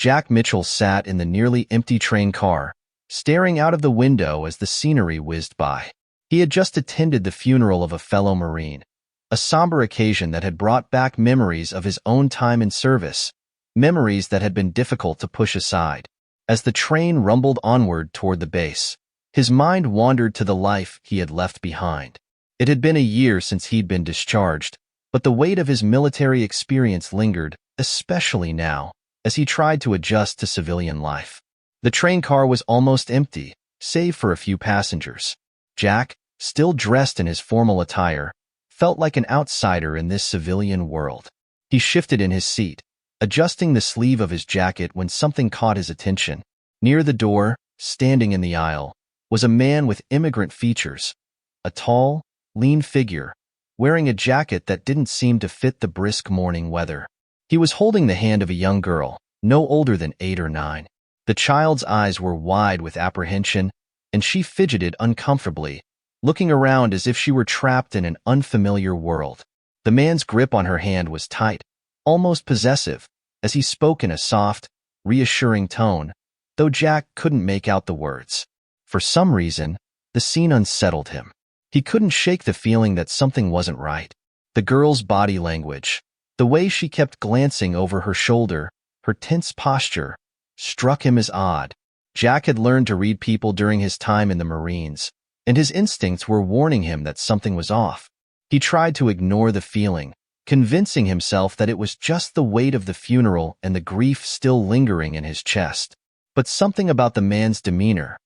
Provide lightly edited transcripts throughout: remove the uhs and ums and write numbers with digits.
Jack Mitchell sat in the nearly empty train car, staring out of the window as the scenery whizzed by. He had just attended the funeral of a fellow Marine, a somber occasion that had brought back memories of his own time in service, memories that had been difficult to push aside. As the train rumbled onward toward the base, his mind wandered to the life he had left behind. It had been a year since he'd been discharged, but the weight of his military experience lingered, especially now, as he tried to adjust to civilian life. The train car was almost empty, save for a few passengers. Jack, still dressed in his formal attire, felt like an outsider in this civilian world. He shifted in his seat, adjusting the sleeve of his jacket when something caught his attention. Near the door, standing in the aisle, was a man with immigrant features, a tall, lean figure, wearing a jacket that didn't seem to fit the brisk morning weather. He was holding the hand of a young girl, no older than 8 or 9. The child's eyes were wide with apprehension, and she fidgeted uncomfortably, looking around as if she were trapped in an unfamiliar world. The man's grip on her hand was tight, almost possessive, as he spoke in a soft, reassuring tone, though Jack couldn't make out the words. For some reason, the scene unsettled him. He couldn't shake the feeling that something wasn't right. The girl's body language, the way she kept glancing over her shoulder, her tense posture, struck him as odd. Jack had learned to read people during his time in the Marines, and his instincts were warning him that something was off. He tried to ignore the feeling, convincing himself that it was just the weight of the funeral and the grief still lingering in his chest. But something about the man's demeanor,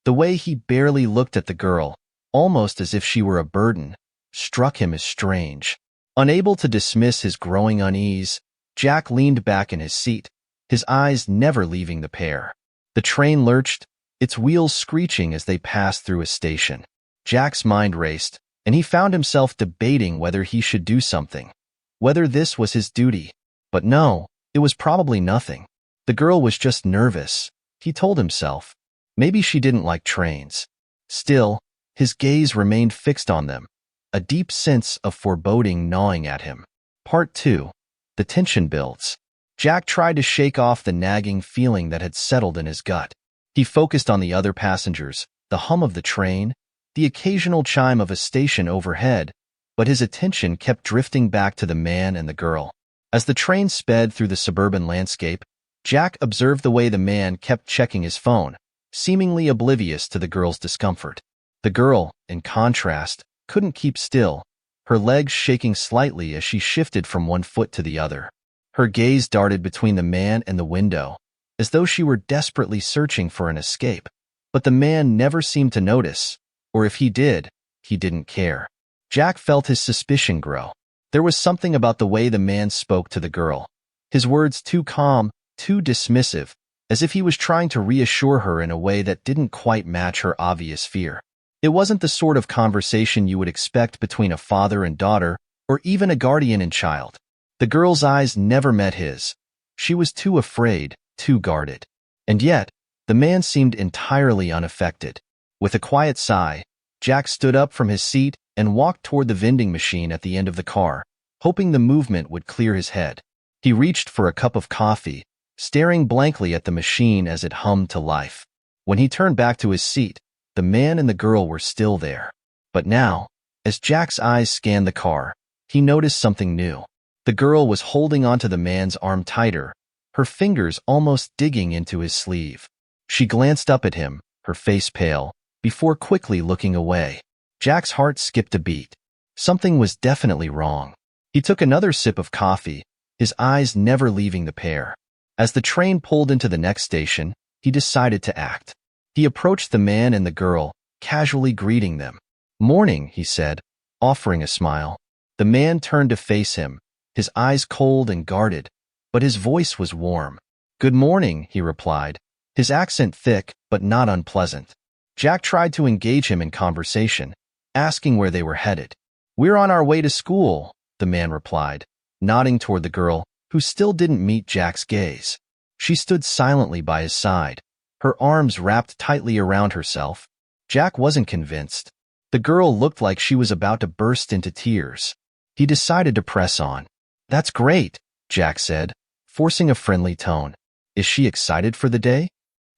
the way he barely looked at the girl, almost as if she were a burden, struck him as strange. Unable to dismiss his growing unease, Jack leaned back in his seat, his eyes never leaving the pair. The train lurched, its wheels screeching as they passed through a station. Jack's mind raced, and he found himself debating whether he should do something, whether this was his duty. But no, it was probably nothing. The girl was just nervous, he told himself. Maybe she didn't like trains. Still, his gaze remained fixed on them, a deep sense of foreboding gnawing at him. Part 2. The tension builds. Jack tried to shake off the nagging feeling that had settled in his gut. He focused on the other passengers, the hum of the train, the occasional chime of a station overhead, but his attention kept drifting back to the man and the girl. As the train sped through the suburban landscape, Jack observed the way the man kept checking his phone, seemingly oblivious to the girl's discomfort. The girl, in contrast, couldn't keep still, her legs shaking slightly as she shifted from one foot to the other. Her gaze darted between the man and the window, as though she were desperately searching for an escape. But the man never seemed to notice, or if he did, he didn't care. Jack felt his suspicion grow. There was something about the way the man spoke to the girl, his words too calm, too dismissive, as if he was trying to reassure her in a way that didn't quite match her obvious fear. It wasn't the sort of conversation you would expect between a father and daughter, or even a guardian and child. The girl's eyes never met his. She was too afraid, too guarded. And yet, the man seemed entirely unaffected. With a quiet sigh, Jack stood up from his seat and walked toward the vending machine at the end of the car, hoping the movement would clear his head. He reached for a cup of coffee, staring blankly at the machine as it hummed to life. When he turned back to his seat, the man and the girl were still there. But now, as Jack's eyes scanned the car, he noticed something new. The girl was holding onto the man's arm tighter, her fingers almost digging into his sleeve. She glanced up at him, her face pale, before quickly looking away. Jack's heart skipped a beat. Something was definitely wrong. He took another sip of coffee, his eyes never leaving the pair. As the train pulled into the next station, he decided to act. He approached the man and the girl, casually greeting them. "Morning," he said, offering a smile. The man turned to face him, his eyes cold and guarded, but his voice was warm. "Good morning," he replied, his accent thick but not unpleasant. Jack tried to engage him in conversation, asking where they were headed. "We're on our way to school," the man replied, nodding toward the girl, who still didn't meet Jack's gaze. She stood silently by his side, her arms wrapped tightly around herself. Jack wasn't convinced. The girl looked like she was about to burst into tears. He decided to press on. "That's great," Jack said, forcing a friendly tone. Is she excited for the day?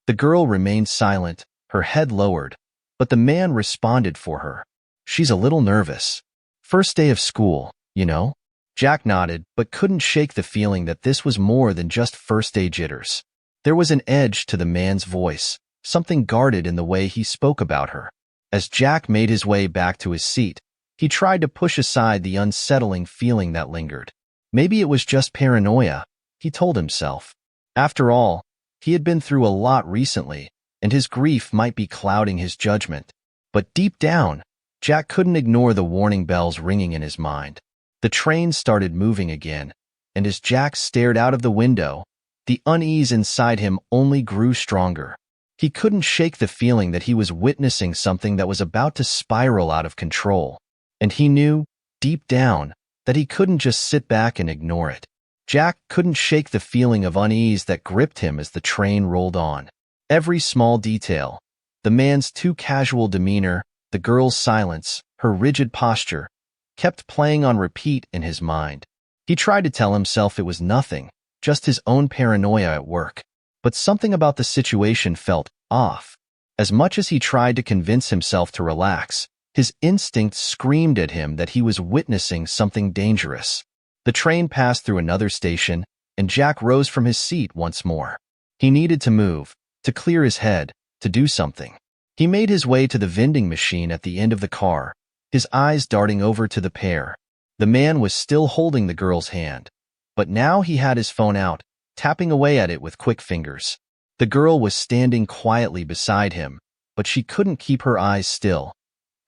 The girl remained silent, her head lowered, but the man responded for her. She's a little nervous. First day of school, you know? Jack nodded, but couldn't shake the feeling that this was more than just first-day jitters. There was an edge to the man's voice, something guarded in the way he spoke about her. As Jack made his way back to his seat, he tried to push aside the unsettling feeling that lingered. Maybe it was just paranoia, he told himself. After all, he had been through a lot recently, and his grief might be clouding his judgment. But deep down, Jack couldn't ignore the warning bells ringing in his mind. The train started moving again, and as Jack stared out of the window, the unease inside him only grew stronger. He couldn't shake the feeling that he was witnessing something that was about to spiral out of control. And he knew, deep down, that he couldn't just sit back and ignore it. Jack couldn't shake the feeling of unease that gripped him as the train rolled on. Every small detail, the man's too casual demeanor, the girl's silence, her rigid posture, kept playing on repeat in his mind. He tried to tell himself it was nothing, just his own paranoia at work. But something about the situation felt off. As much as he tried to convince himself to relax, his instincts screamed at him that he was witnessing something dangerous. The train passed through another station, and Jack rose from his seat once more. He needed to move, to clear his head, to do something. He made his way to the vending machine at the end of the car, his eyes darting over to the pair. The man was still holding the girl's hand, but now he had his phone out, tapping away at it with quick fingers. The girl was standing quietly beside him, but she couldn't keep her eyes still.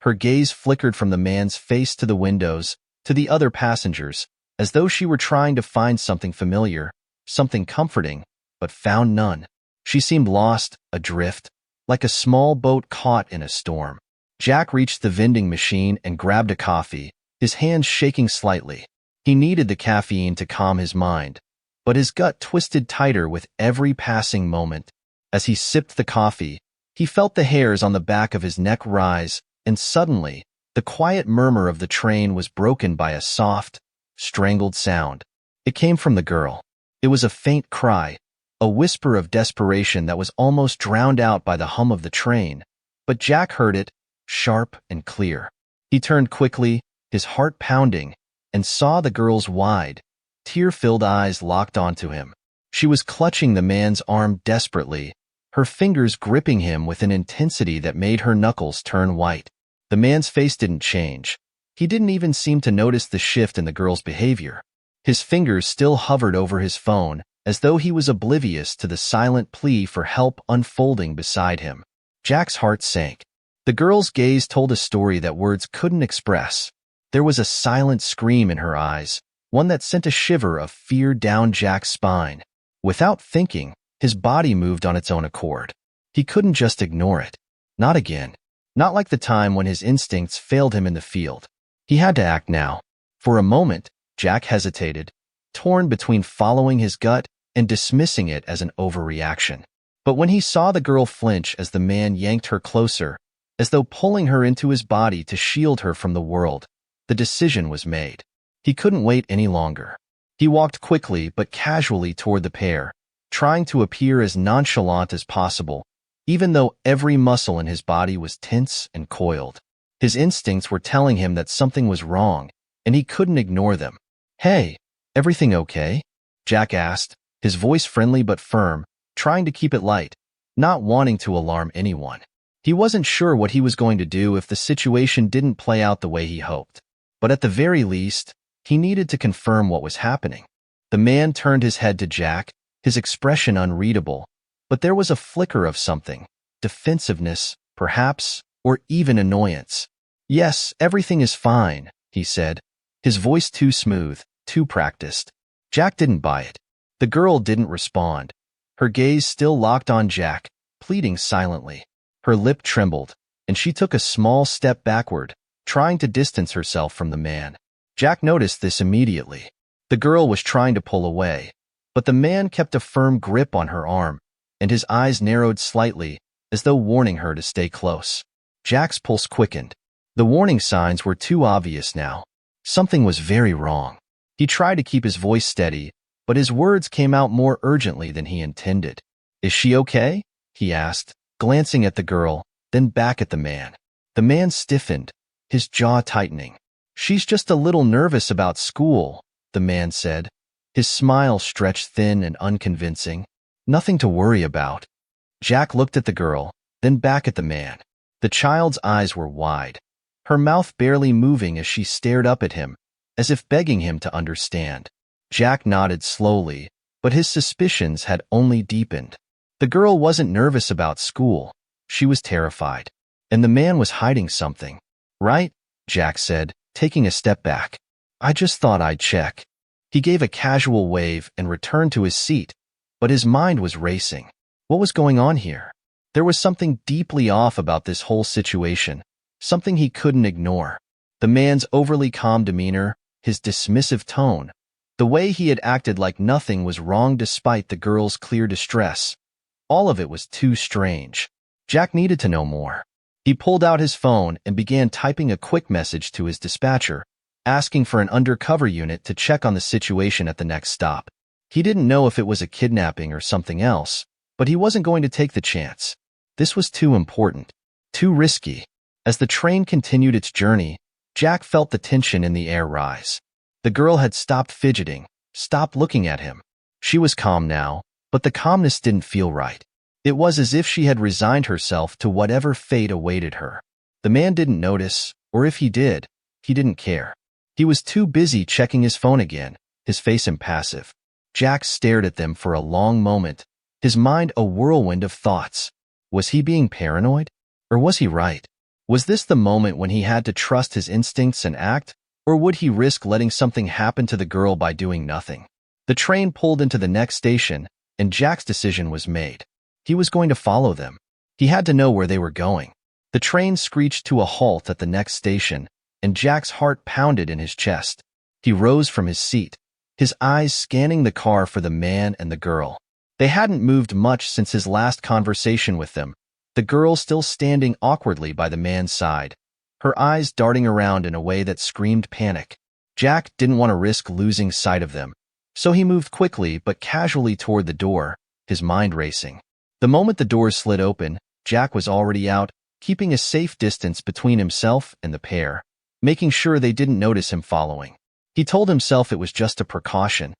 Her gaze flickered from the man's face to the windows, to the other passengers, as though she were trying to find something familiar, something comforting, but found none. She seemed lost, adrift, like a small boat caught in a storm. Jack reached the vending machine and grabbed a coffee, his hands shaking slightly. He needed the caffeine to calm his mind, but his gut twisted tighter with every passing moment. As he sipped the coffee, he felt the hairs on the back of his neck rise, and suddenly, the quiet murmur of the train was broken by a soft, strangled sound. It came from the girl. It was a faint cry, a whisper of desperation that was almost drowned out by the hum of the train, but Jack heard it, sharp and clear. He turned quickly, his heart pounding, and saw the girl's wide, tear-filled eyes locked onto him. She was clutching the man's arm desperately, her fingers gripping him with an intensity that made her knuckles turn white. The man's face didn't change. He didn't even seem to notice the shift in the girl's behavior. His fingers still hovered over his phone, as though he was oblivious to the silent plea for help unfolding beside him. Jack's heart sank. The girl's gaze told a story that words couldn't express. There was a silent scream in her eyes, one that sent a shiver of fear down Jack's spine. Without thinking, his body moved on its own accord. He couldn't just ignore it. Not again. Not like the time when his instincts failed him in the field. He had to act now. For a moment, Jack hesitated, torn between following his gut and dismissing it as an overreaction. But when he saw the girl flinch as the man yanked her closer, as though pulling her into his body to shield her from the world, the decision was made. He couldn't wait any longer. He walked quickly but casually toward the pair, trying to appear as nonchalant as possible, even though every muscle in his body was tense and coiled. His instincts were telling him that something was wrong, and he couldn't ignore them. "Hey, everything okay?" Jack asked, his voice friendly but firm, trying to keep it light, not wanting to alarm anyone. He wasn't sure what he was going to do if the situation didn't play out the way he hoped. But at the very least, he needed to confirm what was happening. The man turned his head to Jack, his expression unreadable, but there was a flicker of something, defensiveness, perhaps, or even annoyance. "Yes, everything is fine," he said, his voice too smooth, too practiced. Jack didn't buy it. The girl didn't respond, her gaze still locked on Jack, pleading silently. Her lip trembled, and she took a small step backward, trying to distance herself from the man. Jack noticed this immediately. The girl was trying to pull away, but the man kept a firm grip on her arm, and his eyes narrowed slightly, as though warning her to stay close. Jack's pulse quickened. The warning signs were too obvious now. Something was very wrong. He tried to keep his voice steady, but his words came out more urgently than he intended. "Is she okay?" he asked, glancing at the girl, then back at the man. The man stiffened, his jaw tightening. "She's just a little nervous about school," the man said. His smile stretched thin and unconvincing. "Nothing to worry about." Jack looked at the girl, then back at the man. The child's eyes were wide, her mouth barely moving as she stared up at him, as if begging him to understand. Jack nodded slowly, but his suspicions had only deepened. The girl wasn't nervous about school. She was terrified. And the man was hiding something. "Right?" Jack said, taking a step back. "I just thought I'd check." He gave a casual wave and returned to his seat, but his mind was racing. What was going on here? There was something deeply off about this whole situation, something he couldn't ignore. The man's overly calm demeanor, his dismissive tone, the way he had acted like nothing was wrong despite the girl's clear distress. All of it was too strange. Jack needed to know more. He pulled out his phone and began typing a quick message to his dispatcher, asking for an undercover unit to check on the situation at the next stop. He didn't know if it was a kidnapping or something else, but he wasn't going to take the chance. This was too important, too risky. As the train continued its journey, Jack felt the tension in the air rise. The girl had stopped fidgeting, stopped looking at him. She was calm now, but the calmness didn't feel right. It was as if she had resigned herself to whatever fate awaited her. The man didn't notice, or if he did, he didn't care. He was too busy checking his phone again, his face impassive. Jack stared at them for a long moment, his mind a whirlwind of thoughts. Was he being paranoid? Or was he right? Was this the moment when he had to trust his instincts and act? Or would he risk letting something happen to the girl by doing nothing? The train pulled into the next station, and Jack's decision was made. He was going to follow them. He had to know where they were going. The train screeched to a halt at the next station, and Jack's heart pounded in his chest. He rose from his seat, his eyes scanning the car for the man and the girl. They hadn't moved much since his last conversation with them, the girl still standing awkwardly by the man's side, her eyes darting around in a way that screamed panic. Jack didn't want to risk losing sight of them, so he moved quickly but casually toward the door, his mind racing. The moment the doors slid open, Jack was already out, keeping a safe distance between himself and the pair, making sure they didn't notice him following. He told himself it was just a precaution.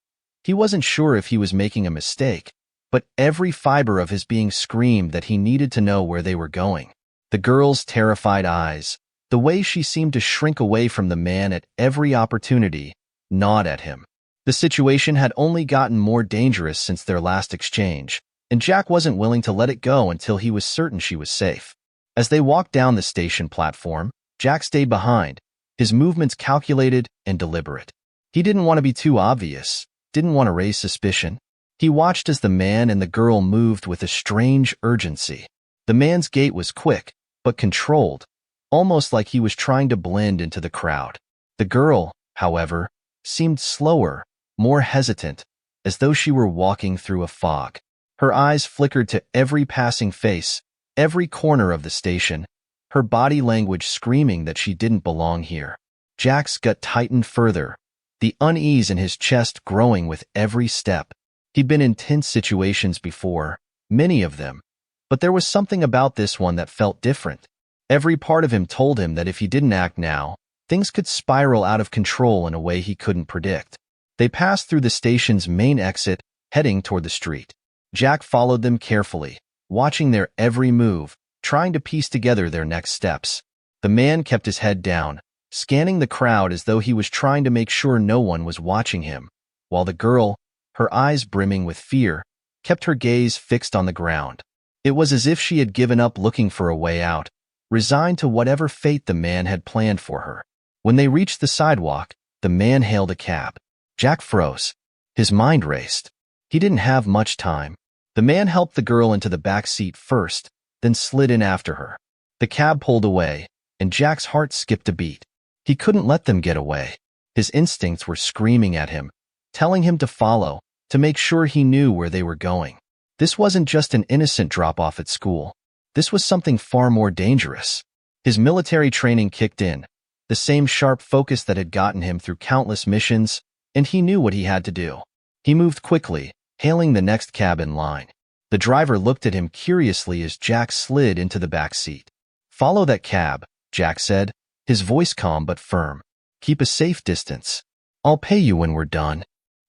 He wasn't sure if he was making a mistake, but every fiber of his being screamed that he needed to know where they were going. The girl's terrified eyes, the way she seemed to shrink away from the man at every opportunity, gnawed at him. The situation had only gotten more dangerous since their last exchange, and Jack wasn't willing to let it go until he was certain she was safe. As they walked down the station platform, Jack stayed behind, his movements calculated and deliberate. He didn't want to be too obvious, didn't want to raise suspicion. He watched as the man and the girl moved with a strange urgency. The man's gait was quick, but controlled, almost like he was trying to blend into the crowd. The girl, however, seemed slower, more hesitant, as though she were walking through a fog. Her eyes flickered to every passing face, every corner of the station, her body language screaming that she didn't belong here. Jack's gut tightened further, the unease in his chest growing with every step. He'd been in tense situations before, many of them, but there was something about this one that felt different. Every part of him told him that if he didn't act now, things could spiral out of control in a way he couldn't predict. They passed through the station's main exit, heading toward the street. Jack followed them carefully, watching their every move, trying to piece together their next steps. The man kept his head down, scanning the crowd as though he was trying to make sure no one was watching him, while the girl, her eyes brimming with fear, kept her gaze fixed on the ground. It was as if she had given up looking for a way out, resigned to whatever fate the man had planned for her. When they reached the sidewalk, the man hailed a cab. Jack froze. His mind raced. He didn't have much time. The man helped the girl into the back seat first, then slid in after her. The cab pulled away, and Jack's heart skipped a beat. He couldn't let them get away. His instincts were screaming at him, telling him to follow, to make sure he knew where they were going. This wasn't just an innocent drop-off at school. This was something far more dangerous. His military training kicked in, the same sharp focus that had gotten him through countless missions, and he knew what he had to do. He moved quickly, hailing the next cab in line. The driver looked at him curiously as Jack slid into the back seat. "Follow that cab," Jack said, his voice calm but firm. "Keep a safe distance. I'll pay you when we're done."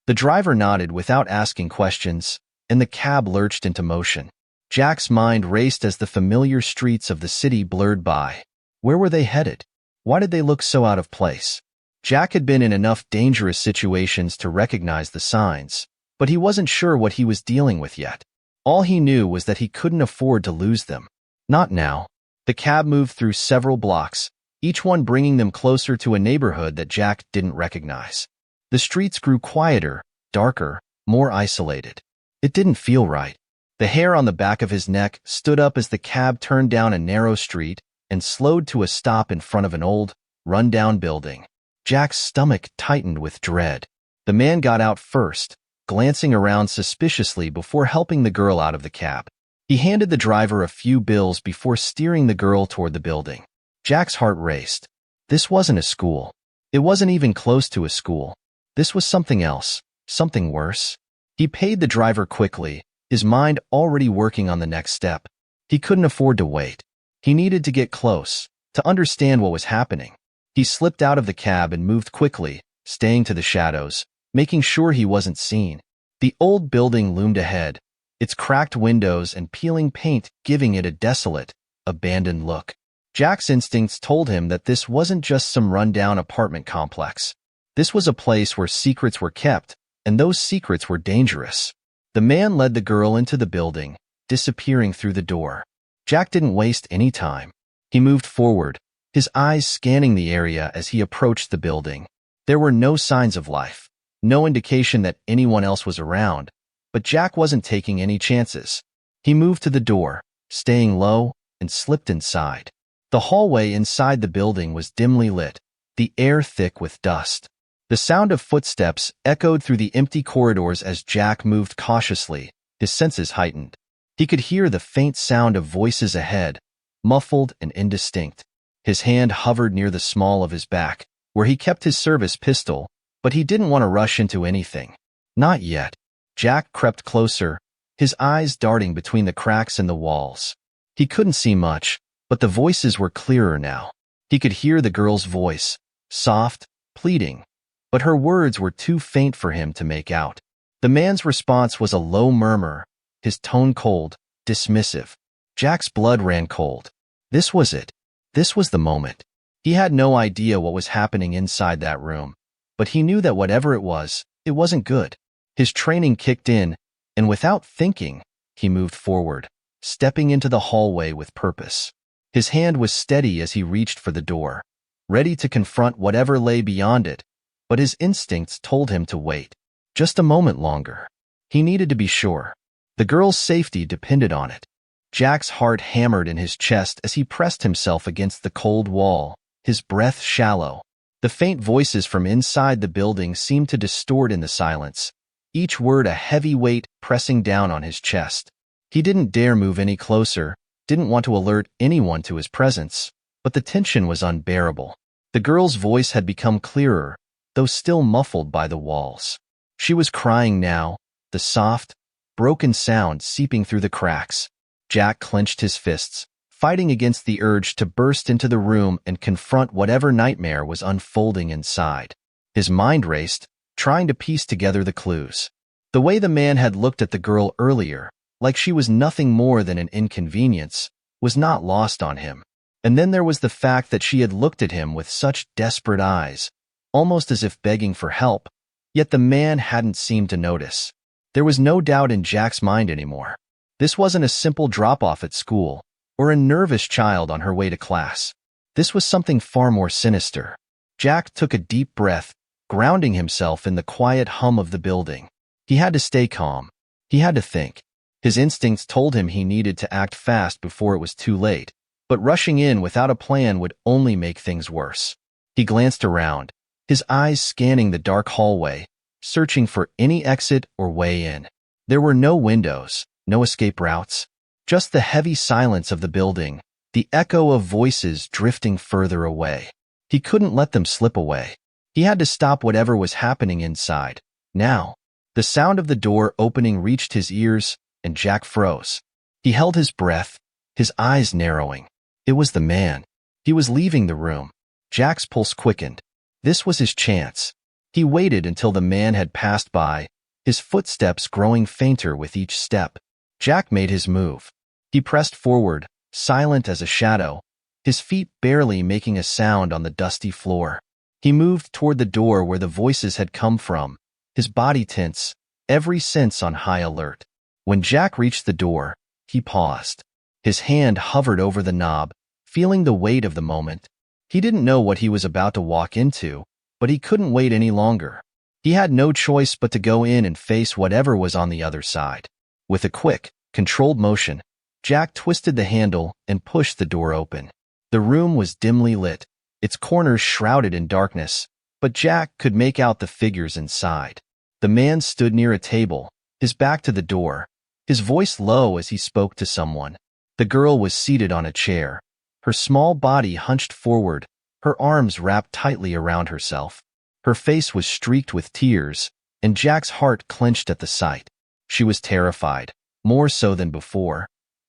The driver nodded without asking questions, and the cab lurched into motion. Jack's mind raced as the familiar streets of the city blurred by. Where were they headed? Why did they look so out of place? Jack had been in enough dangerous situations to recognize the signs, but he wasn't sure what he was dealing with yet. All he knew was that he couldn't afford to lose them. Not now. The cab moved through several blocks, each one bringing them closer to a neighborhood that Jack didn't recognize. The streets grew quieter, darker, more isolated. It didn't feel right. The hair on the back of his neck stood up as the cab turned down a narrow street and slowed to a stop in front of an old, run-down building. Jack's stomach tightened with dread. The man got out first, glancing around suspiciously before helping the girl out of the cab. He handed the driver a few bills before steering the girl toward the building. Jack's heart raced. This wasn't a school. It wasn't even close to a school. This was something else, something worse. He paid the driver quickly, his mind already working on the next step. He couldn't afford to wait. He needed to get close, to understand what was happening. He slipped out of the cab and moved quickly, staying to the shadows, making sure he wasn't seen. The old building loomed ahead, its cracked windows and peeling paint giving it a desolate, abandoned look. Jack's instincts told him that this wasn't just some rundown apartment complex. This was a place where secrets were kept, and those secrets were dangerous. The man led the girl into the building, disappearing through the door. Jack didn't waste any time. He moved forward, his eyes scanning the area as he approached the building. There were no signs of life, no indication that anyone else was around, but Jack wasn't taking any chances. He moved to the door, staying low, and slipped inside. The hallway inside the building was dimly lit, the air thick with dust. The sound of footsteps echoed through the empty corridors as Jack moved cautiously, his senses heightened. He could hear the faint sound of voices ahead, muffled and indistinct. His hand hovered near the small of his back, where he kept his service pistol, but he didn't want to rush into anything. Not yet. Jack crept closer, his eyes darting between the cracks in the walls. He couldn't see much, but the voices were clearer now. He could hear the girl's voice, soft, pleading, but her words were too faint for him to make out. The man's response was a low murmur, his tone cold, dismissive. Jack's blood ran cold. This was it. This was the moment. He had no idea what was happening inside that room, but he knew that whatever it wasn't good. His training kicked in, and without thinking, he moved forward, stepping into the hallway with purpose. His hand was steady as he reached for the door, ready to confront whatever lay beyond it, but his instincts told him to wait. Just a moment longer. He needed to be sure. The girl's safety depended on it. Jack's heart hammered in his chest as he pressed himself against the cold wall, his breath shallow. The faint voices from inside the building seemed to distort in the silence, each word a heavy weight pressing down on his chest. He didn't dare move any closer, didn't want to alert anyone to his presence, but the tension was unbearable. The girl's voice had become clearer, though still muffled by the walls. She was crying now, the soft, broken sound seeping through the cracks. Jack clenched his fists, fighting against the urge to burst into the room and confront whatever nightmare was unfolding inside. His mind raced, trying to piece together the clues. The way the man had looked at the girl earlier, like she was nothing more than an inconvenience, was not lost on him. And then there was the fact that she had looked at him with such desperate eyes, almost as if begging for help, yet the man hadn't seemed to notice. There was no doubt in Jack's mind anymore. This wasn't a simple drop-off at school, or a nervous child on her way to class. This was something far more sinister. Jack took a deep breath, grounding himself in the quiet hum of the building. He had to stay calm. He had to think. His instincts told him he needed to act fast before it was too late, but rushing in without a plan would only make things worse. He glanced around, his eyes scanning the dark hallway, searching for any exit or way in. There were no windows, no escape routes, just the heavy silence of the building, the echo of voices drifting further away. He couldn't let them slip away. He had to stop whatever was happening inside, now. The sound of the door opening reached his ears, and Jack froze. He held his breath, his eyes narrowing. It was the man. He was leaving the room. Jack's pulse quickened. This was his chance. He waited until the man had passed by, his footsteps growing fainter with each step. Jack made his move. He pressed forward, silent as a shadow, his feet barely making a sound on the dusty floor. He moved toward the door where the voices had come from, his body tense, every sense on high alert. When Jack reached the door, he paused. His hand hovered over the knob, feeling the weight of the moment. He didn't know what he was about to walk into, but he couldn't wait any longer. He had no choice but to go in and face whatever was on the other side. With a quick, controlled motion, Jack twisted the handle and pushed the door open. The room was dimly lit, its corners shrouded in darkness, but Jack could make out the figures inside. The man stood near a table, his back to the door, his voice low as he spoke to someone. The girl was seated on a chair, her small body hunched forward, her arms wrapped tightly around herself. Her face was streaked with tears, and Jack's heart clenched at the sight. She was terrified, more so than before,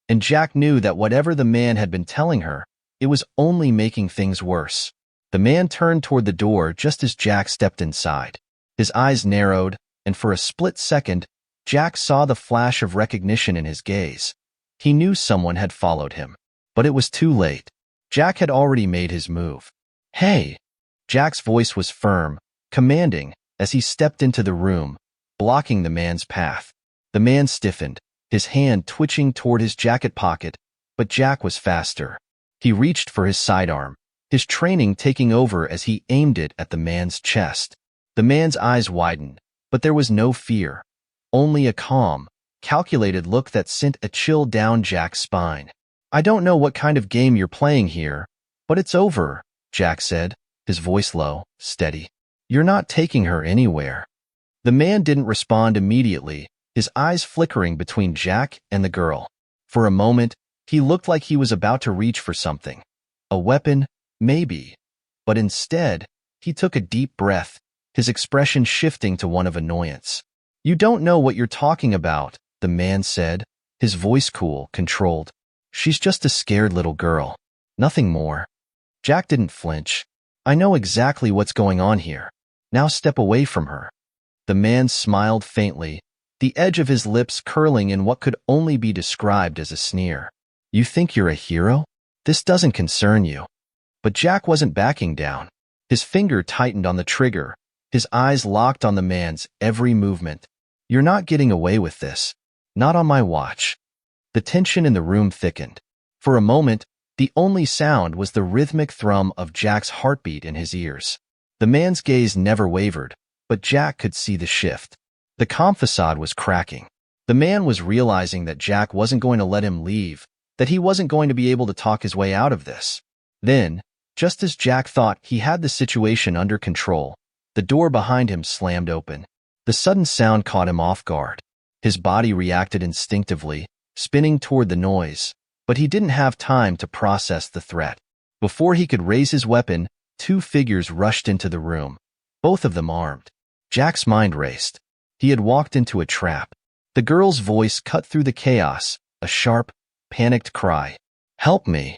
and Jack knew that whatever the man had been telling her, it was only making things worse. The man turned toward the door just as Jack stepped inside. His eyes narrowed, and for a split second, Jack saw the flash of recognition in his gaze. He knew someone had followed him, but it was too late. Jack had already made his move. "Hey!" Jack's voice was firm, commanding, as he stepped into the room, blocking the man's path. The man stiffened, his hand twitching toward his jacket pocket, but Jack was faster. He reached for his sidearm, his training taking over as he aimed it at the man's chest. The man's eyes widened, but there was no fear, only a calm, calculated look that sent a chill down Jack's spine. "I don't know what kind of game you're playing here, but it's over," Jack said, his voice low, steady. "You're not taking her anywhere." The man didn't respond immediately, his eyes flickering between Jack and the girl. For a moment, he looked like he was about to reach for something. A weapon, maybe. But instead, he took a deep breath, his expression shifting to one of annoyance. "You don't know what you're talking about," the man said, his voice cool, controlled. "She's just a scared little girl. Nothing more." Jack didn't flinch. "I know exactly what's going on here. Now step away from her." The man smiled faintly, the edge of his lips curling in what could only be described as a sneer. "You think you're a hero? This doesn't concern you." But Jack wasn't backing down. His finger tightened on the trigger, his eyes locked on the man's every movement. "You're not getting away with this. Not on my watch." The tension in the room thickened. For a moment, the only sound was the rhythmic thrum of Jack's heartbeat in his ears. The man's gaze never wavered, but Jack could see the shift. The calm facade was cracking. The man was realizing that Jack wasn't going to let him leave, that he wasn't going to be able to talk his way out of this. Then, just as Jack thought he had the situation under control, the door behind him slammed open. The sudden sound caught him off guard. His body reacted instinctively, spinning toward the noise, but he didn't have time to process the threat. Before he could raise his weapon, two figures rushed into the room, both of them armed. Jack's mind raced. He had walked into a trap. The girl's voice cut through the chaos, a sharp, panicked cry. "Help me!"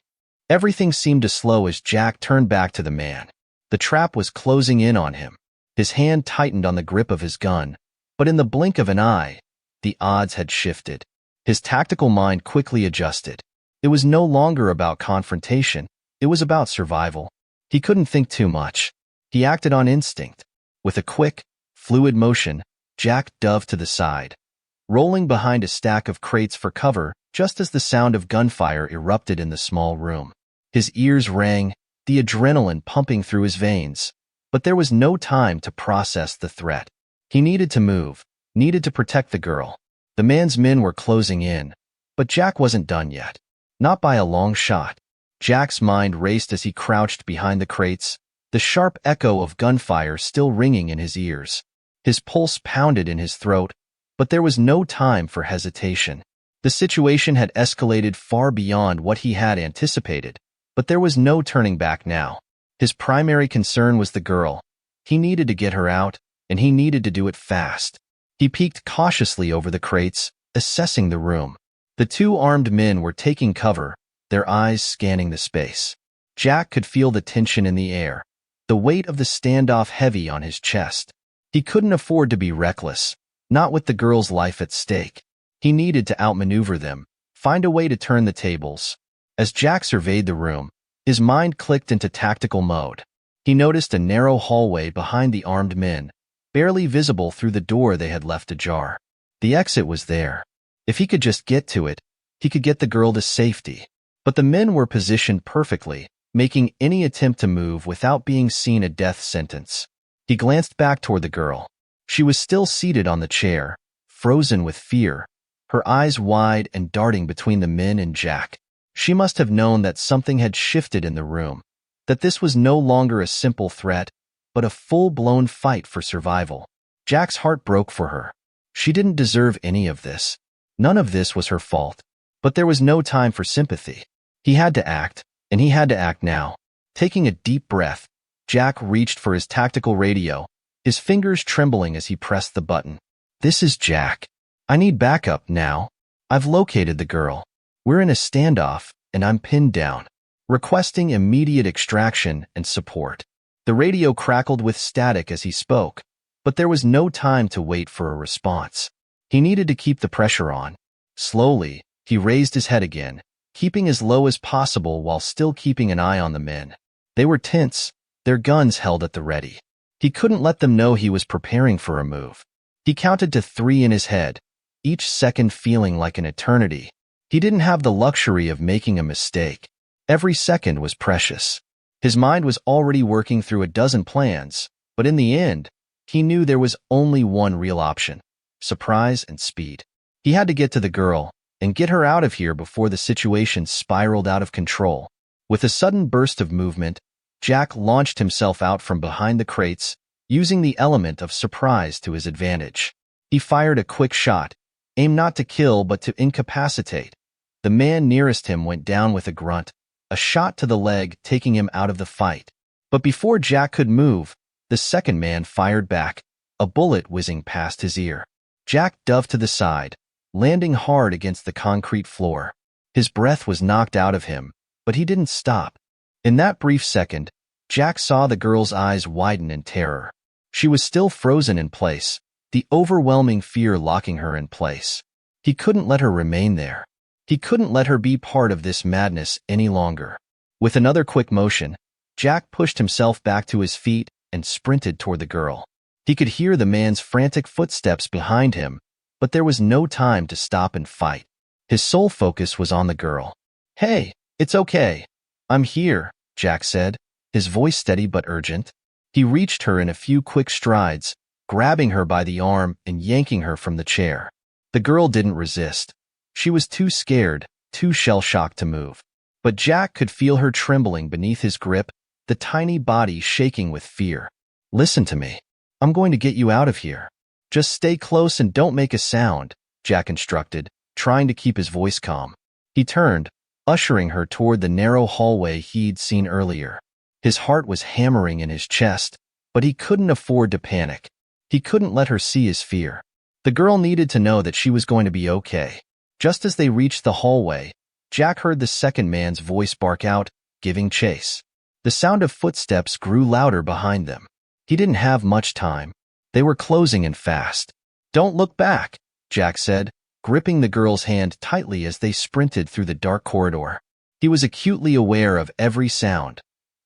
Everything seemed to slow as Jack turned back to the man. The trap was closing in on him. His hand tightened on the grip of his gun, but in the blink of an eye, the odds had shifted. His tactical mind quickly adjusted. It was no longer about confrontation, it was about survival. He couldn't think too much. He acted on instinct. With a quick, fluid motion, Jack dove to the side, rolling behind a stack of crates for cover just as the sound of gunfire erupted in the small room. His ears rang, the adrenaline pumping through his veins, but there was no time to process the threat. He needed to move, needed to protect the girl. The man's men were closing in, but Jack wasn't done yet. Not by a long shot. Jack's mind raced as he crouched behind the crates, the sharp echo of gunfire still ringing in his ears. His pulse pounded in his throat, but there was no time for hesitation. The situation had escalated far beyond what he had anticipated, but there was no turning back now. His primary concern was the girl. He needed to get her out, and he needed to do it fast. He peeked cautiously over the crates, assessing the room. The two armed men were taking cover, their eyes scanning the space. Jack could feel the tension in the air, the weight of the standoff heavy on his chest. He couldn't afford to be reckless, not with the girl's life at stake. He needed to outmaneuver them, find a way to turn the tables. As Jack surveyed the room, his mind clicked into tactical mode. He noticed a narrow hallway behind the armed men, barely visible through the door they had left ajar. The exit was there. If he could just get to it, he could get the girl to safety. But the men were positioned perfectly, making any attempt to move without being seen a death sentence. He glanced back toward the girl. She was still seated on the chair, frozen with fear, her eyes wide and darting between the men and Jack. She must have known that something had shifted in the room, that this was no longer a simple threat, but a full-blown fight for survival. Jack's heart broke for her. She didn't deserve any of this. None of this was her fault. But there was no time for sympathy. He had to act, and he had to act now. Taking a deep breath, Jack reached for his tactical radio, his fingers trembling as he pressed the button. "This is Jack. I need backup now. I've located the girl. We're in a standoff, and I'm pinned down. Requesting immediate extraction and support." The radio crackled with static as he spoke, but there was no time to wait for a response. He needed to keep the pressure on. Slowly, he raised his head again, keeping as low as possible while still keeping an eye on the men. They were tense, their guns held at the ready. He couldn't let them know he was preparing for a move. He counted to 3 in his head, each second feeling like an eternity. He didn't have the luxury of making a mistake. Every second was precious. His mind was already working through a dozen plans, but in the end, he knew there was only one real option: surprise and speed. He had to get to the girl and get her out of here before the situation spiraled out of control. With a sudden burst of movement, Jack launched himself out from behind the crates, using the element of surprise to his advantage. He fired a quick shot, aimed not to kill but to incapacitate. The man nearest him went down with a grunt, a shot to the leg taking him out of the fight. But before Jack could move, the second man fired back, a bullet whizzing past his ear. Jack dove to the side, landing hard against the concrete floor. His breath was knocked out of him, but he didn't stop. In that brief second, Jack saw the girl's eyes widen in terror. She was still frozen in place, the overwhelming fear locking her in place. He couldn't let her remain there. He couldn't let her be part of this madness any longer. With another quick motion, Jack pushed himself back to his feet and sprinted toward the girl. He could hear the man's frantic footsteps behind him, but there was no time to stop and fight. His sole focus was on the girl. "Hey, it's okay. I'm here," Jack said, his voice steady but urgent. He reached her in a few quick strides, grabbing her by the arm and yanking her from the chair. The girl didn't resist. She was too scared, too shell-shocked to move. But Jack could feel her trembling beneath his grip, the tiny body shaking with fear. "Listen to me. I'm going to get you out of here. Just stay close and don't make a sound," Jack instructed, trying to keep his voice calm. He turned, ushering her toward the narrow hallway he'd seen earlier. His heart was hammering in his chest, but he couldn't afford to panic. He couldn't let her see his fear. The girl needed to know that she was going to be okay. Just as they reached the hallway, Jack heard the second man's voice bark out, giving chase. The sound of footsteps grew louder behind them. He didn't have much time. They were closing in fast. "Don't look back," Jack said, gripping the girl's hand tightly as they sprinted through the dark corridor. He was acutely aware of every sound.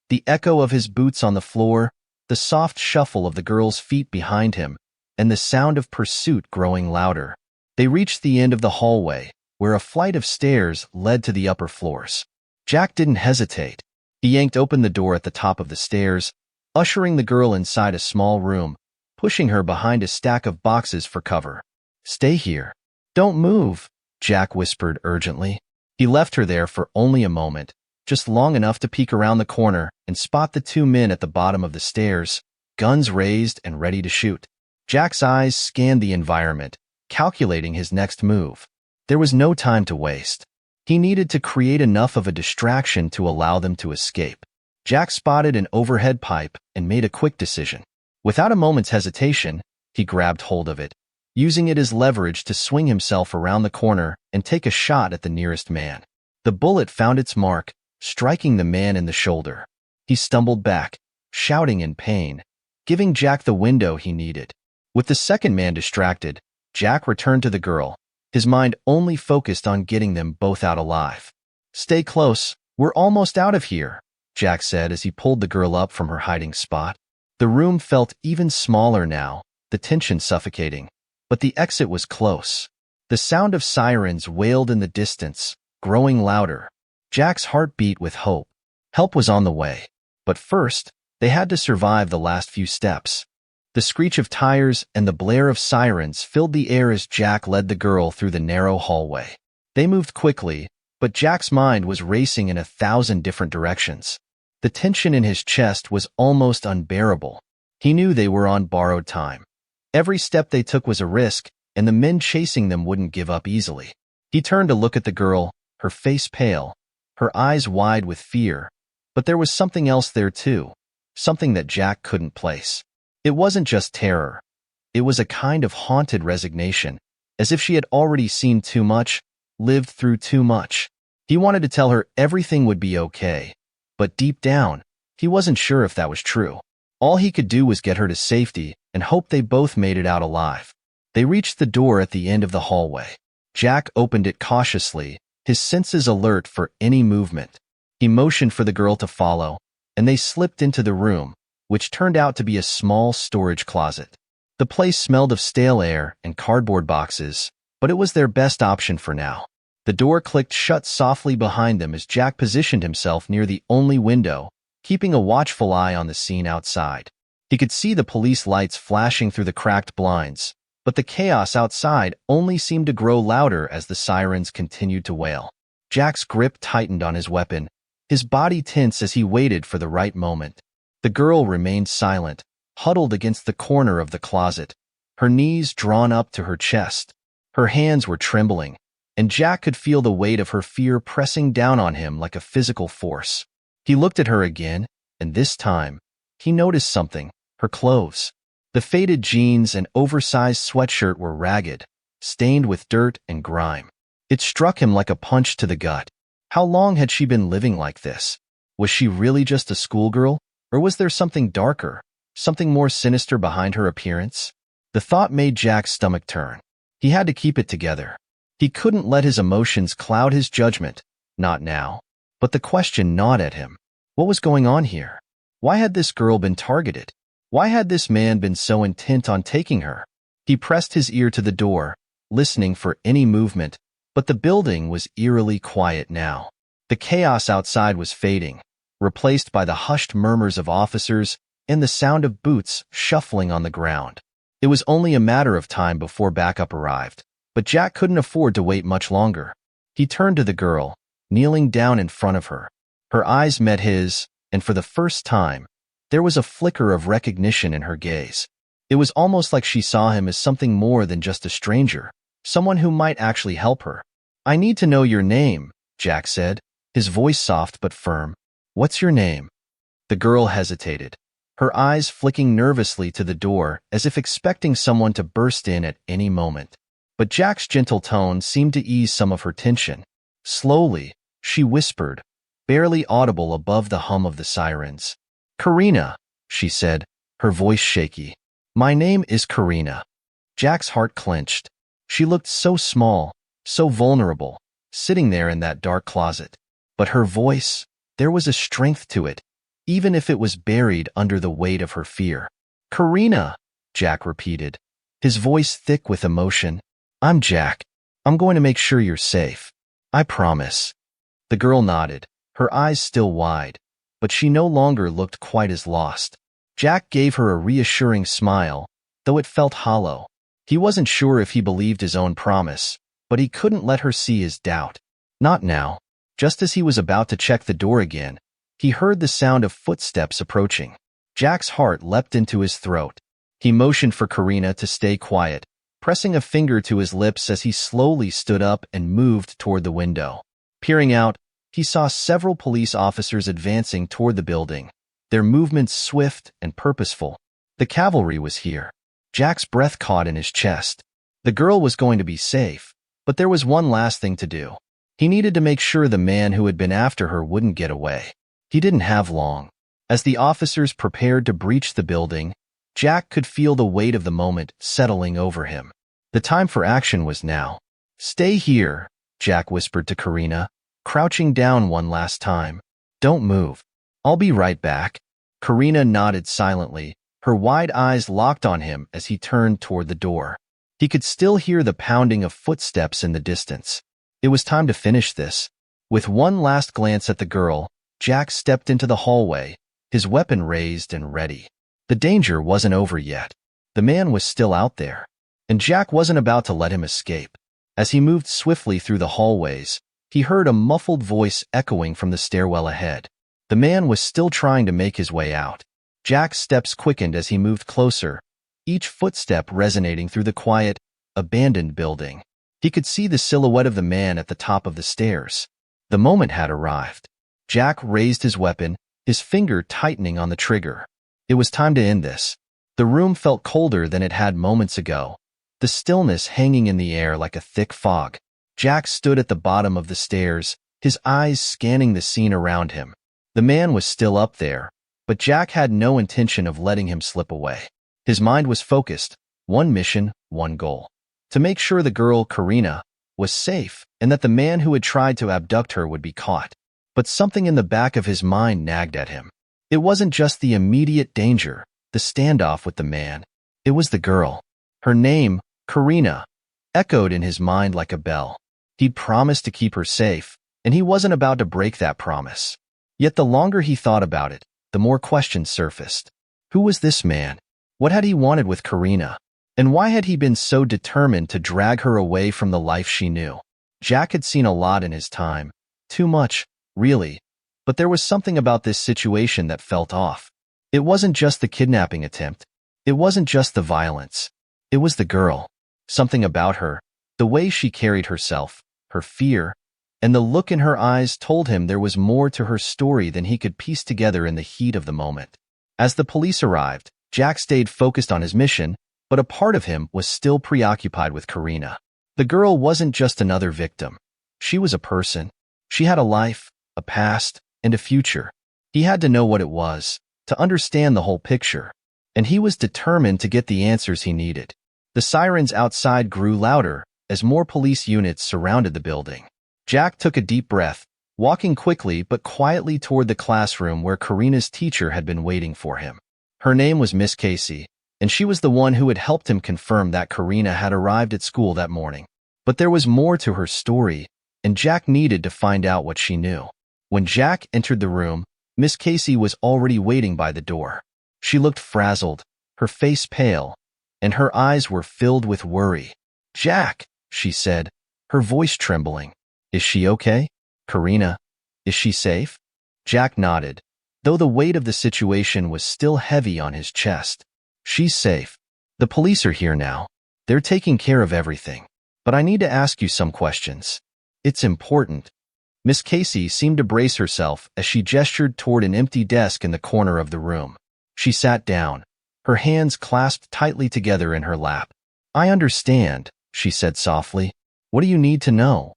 The echo of his boots on the floor, the soft shuffle of the girl's feet behind him, and the sound of pursuit growing louder. They reached the end of the hallway, where a flight of stairs led to the upper floors. Jack didn't hesitate. He yanked open the door at the top of the stairs, ushering the girl inside a small room, pushing her behind a stack of boxes for cover. "Stay here. Don't move," Jack whispered urgently. He left her there for only a moment, just long enough to peek around the corner and spot the two men at the bottom of the stairs, guns raised and ready to shoot. Jack's eyes scanned the environment, calculating his next move. There was no time to waste. He needed to create enough of a distraction to allow them to escape. Jack spotted an overhead pipe and made a quick decision. Without a moment's hesitation, he grabbed hold of it, using it as leverage to swing himself around the corner and take a shot at the nearest man. The bullet found its mark, striking the man in the shoulder. He stumbled back, shouting in pain, giving Jack the window he needed. With the second man distracted, Jack returned to the girl, his mind only focused on getting them both out alive. "Stay close, we're almost out of here," Jack said as he pulled the girl up from her hiding spot. The room felt even smaller now, the tension suffocating, but the exit was close. The sound of sirens wailed in the distance, growing louder. Jack's heart beat with hope. Help was on the way. But first, they had to survive the last few steps. The screech of tires and the blare of sirens filled the air as Jack led the girl through the narrow hallway. They moved quickly, but Jack's mind was racing in 1,000 different directions. The tension in his chest was almost unbearable. He knew they were on borrowed time. Every step they took was a risk, and the men chasing them wouldn't give up easily. He turned to look at the girl, her face pale, her eyes wide with fear. But there was something else there too, something that Jack couldn't place. It wasn't just terror. It was a kind of haunted resignation, as if she had already seen too much, lived through too much. He wanted to tell her everything would be okay, but deep down, he wasn't sure if that was true. All he could do was get her to safety and hope they both made it out alive. They reached the door at the end of the hallway. Jack opened it cautiously, his senses alert for any movement. He motioned for the girl to follow, and they slipped into the room, which turned out to be a small storage closet. The place smelled of stale air and cardboard boxes, but it was their best option for now. The door clicked shut softly behind them as Jack positioned himself near the only window, keeping a watchful eye on the scene outside. He could see the police lights flashing through the cracked blinds, but the chaos outside only seemed to grow louder as the sirens continued to wail. Jack's grip tightened on his weapon, his body tense as he waited for the right moment. The girl remained silent, huddled against the corner of the closet, her knees drawn up to her chest. Her hands were trembling, and Jack could feel the weight of her fear pressing down on him like a physical force. He looked at her again, and this time, he noticed something: her clothes. The faded jeans and oversized sweatshirt were ragged, stained with dirt and grime. It struck him like a punch to the gut. How long had she been living like this? Was she really just a schoolgirl, or was there something darker, something more sinister behind her appearance? The thought made Jack's stomach turn. He had to keep it together. He couldn't let his emotions cloud his judgment, not now. But the question gnawed at him. What was going on here? Why had this girl been targeted? Why had this man been so intent on taking her? He pressed his ear to the door, listening for any movement, but the building was eerily quiet now. The chaos outside was fading, replaced by the hushed murmurs of officers and the sound of boots shuffling on the ground. It was only a matter of time before backup arrived, but Jack couldn't afford to wait much longer. He turned to the girl, kneeling down in front of her. Her eyes met his, and for the first time, there was a flicker of recognition in her gaze. It was almost like she saw him as something more than just a stranger, someone who might actually help her. "I need to know your name," Jack said, his voice soft but firm. "What's your name?" The girl hesitated, her eyes flicking nervously to the door as if expecting someone to burst in at any moment. But Jack's gentle tone seemed to ease some of her tension. Slowly, she whispered, barely audible above the hum of the sirens. "Karina," she said, her voice shaky. "My name is Karina." Jack's heart clenched. She looked so small, so vulnerable, sitting there in that dark closet. But her voice, there was a strength to it, even if it was buried under the weight of her fear. "Karina," Jack repeated, his voice thick with emotion. "I'm Jack. I'm going to make sure you're safe. I promise." The girl nodded, her eyes still wide, but she no longer looked quite as lost. Jack gave her a reassuring smile, though it felt hollow. He wasn't sure if he believed his own promise, but he couldn't let her see his doubt. Not now. Just as he was about to check the door again, he heard the sound of footsteps approaching. Jack's heart leapt into his throat. He motioned for Karina to stay quiet, pressing a finger to his lips as he slowly stood up and moved toward the window. Peering out, he saw several police officers advancing toward the building, their movements swift and purposeful. The cavalry was here. Jack's breath caught in his chest. The girl was going to be safe, but there was one last thing to do. He needed to make sure the man who had been after her wouldn't get away. He didn't have long. As the officers prepared to breach the building, Jack could feel the weight of the moment settling over him. The time for action was now. "Stay here," Jack whispered to Karina, crouching down one last time. "Don't move. I'll be right back." Karina nodded silently, her wide eyes locked on him as he turned toward the door. He could still hear the pounding of footsteps in the distance. It was time to finish this. With one last glance at the girl, Jack stepped into the hallway, his weapon raised and ready. The danger wasn't over yet. The man was still out there, and Jack wasn't about to let him escape. As he moved swiftly through the hallways, he heard a muffled voice echoing from the stairwell ahead. The man was still trying to make his way out. Jack's steps quickened as he moved closer, each footstep resonating through the quiet, abandoned building. He could see the silhouette of the man at the top of the stairs. The moment had arrived. Jack raised his weapon, his finger tightening on the trigger. It was time to end this. The room felt colder than it had moments ago, the stillness hanging in the air like a thick fog. Jack stood at the bottom of the stairs, his eyes scanning the scene around him. The man was still up there, but Jack had no intention of letting him slip away. His mind was focused, one mission, one goal. To make sure the girl, Karina, was safe and that the man who had tried to abduct her would be caught. But something in the back of his mind nagged at him. It wasn't just the immediate danger, the standoff with the man. It was the girl. Her name, Karina, echoed in his mind like a bell. He'd promised to keep her safe, and he wasn't about to break that promise. Yet the longer he thought about it, the more questions surfaced. Who was this man? What had he wanted with Karina? And why had he been so determined to drag her away from the life she knew? Jack had seen a lot in his time. Too much, really. But there was something about this situation that felt off. It wasn't just the kidnapping attempt. It wasn't just the violence. It was the girl. Something about her, the way she carried herself, her fear, and the look in her eyes told him there was more to her story than he could piece together in the heat of the moment. As the police arrived, Jack stayed focused on his mission, but a part of him was still preoccupied with Karina. The girl wasn't just another victim. She was a person. She had a life, a past, and a future. He had to know what it was, to understand the whole picture, and he was determined to get the answers he needed. The sirens outside grew louder as more police units surrounded the building. Jack took a deep breath, walking quickly but quietly toward the classroom where Karina's teacher had been waiting for him. Her name was Miss Casey, and she was the one who had helped him confirm that Karina had arrived at school that morning. But there was more to her story, and Jack needed to find out what she knew. When Jack entered the room, Miss Casey was already waiting by the door. She looked frazzled, her face pale, and her eyes were filled with worry. "Jack," she said, her voice trembling. "Is she okay? Karina, is she safe?" Jack nodded, though the weight of the situation was still heavy on his chest. "She's safe. The police are here now. They're taking care of everything. But I need to ask you some questions. It's important." Miss Casey seemed to brace herself as she gestured toward an empty desk in the corner of the room. She sat down, her hands clasped tightly together in her lap. "I understand," she said softly. "What do you need to know?"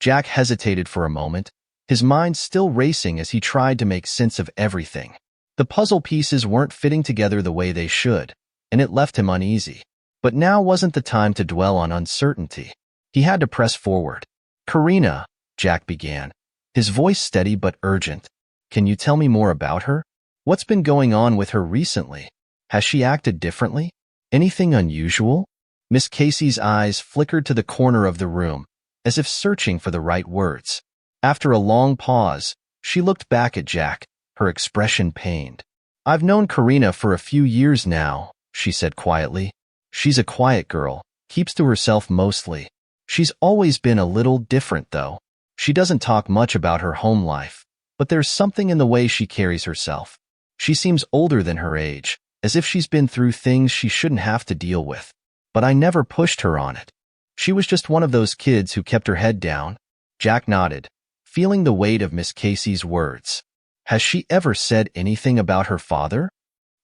Jack hesitated for a moment, his mind still racing as he tried to make sense of everything. The puzzle pieces weren't fitting together the way they should, and it left him uneasy. But now wasn't the time to dwell on uncertainty. He had to press forward. "Karina," Jack began, his voice steady but urgent. "Can you tell me more about her? What's been going on with her recently? Has she acted differently? Anything unusual?" Miss Casey's eyes flickered to the corner of the room, as if searching for the right words. After a long pause, she looked back at Jack, her expression pained. "I've known Karina for a few years now," she said quietly. "She's a quiet girl, keeps to herself mostly. She's always been a little different, though. She doesn't talk much about her home life, but there's something in the way she carries herself. She seems older than her age, as if she's been through things she shouldn't have to deal with. But I never pushed her on it. She was just one of those kids who kept her head down." Jack nodded, feeling the weight of Miss Casey's words. "Has she ever said anything about her father?"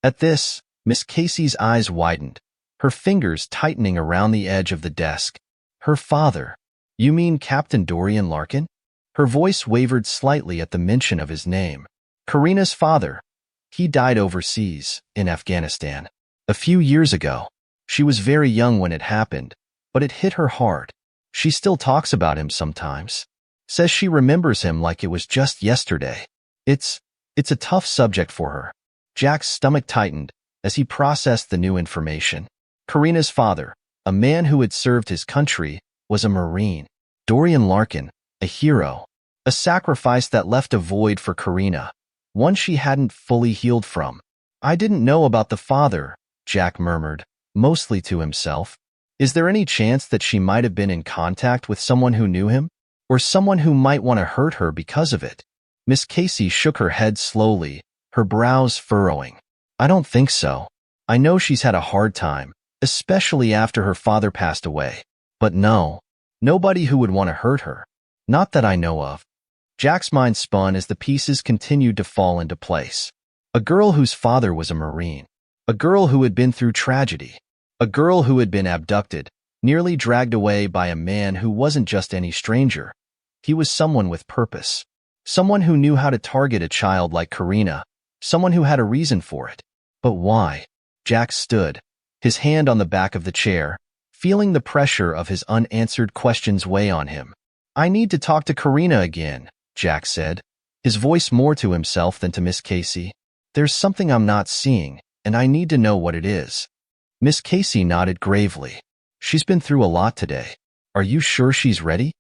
At this, Miss Casey's eyes widened, her fingers tightening around the edge of the desk. Her father. You mean Captain Dorian Larkin? Her voice wavered slightly at the mention of his name. Karina's father. He died overseas, in Afghanistan. A few years ago. She was very young when it happened, but it hit her hard. She still talks about him sometimes. Says she remembers him like it was just yesterday. It's a tough subject for her. Jack's stomach tightened as he processed the new information. Karina's father, a man who had served his country, was a Marine. Dorian Larkin, a hero. A sacrifice that left a void for Karina, one she hadn't fully healed from. I didn't know about the father, Jack murmured, mostly to himself. Is there any chance that she might have been in contact with someone who knew him? Or someone who might want to hurt her because of it? Miss Casey shook her head slowly, her brows furrowing. I don't think so. I know she's had a hard time, especially after her father passed away. But no, nobody who would want to hurt her. Not that I know of. Jack's mind spun as the pieces continued to fall into place. A girl whose father was a Marine. A girl who had been through tragedy. A girl who had been abducted, nearly dragged away by a man who wasn't just any stranger. He was someone with purpose. Someone who knew how to target a child like Karina. Someone who had a reason for it. But why? Jack stood, his hand on the back of the chair, feeling the pressure of his unanswered questions weigh on him. I need to talk to Karina again, Jack said, his voice more to himself than to Miss Casey. There's something I'm not seeing, and I need to know what it is. Miss Casey nodded gravely. She's been through a lot today. Are you sure she's ready?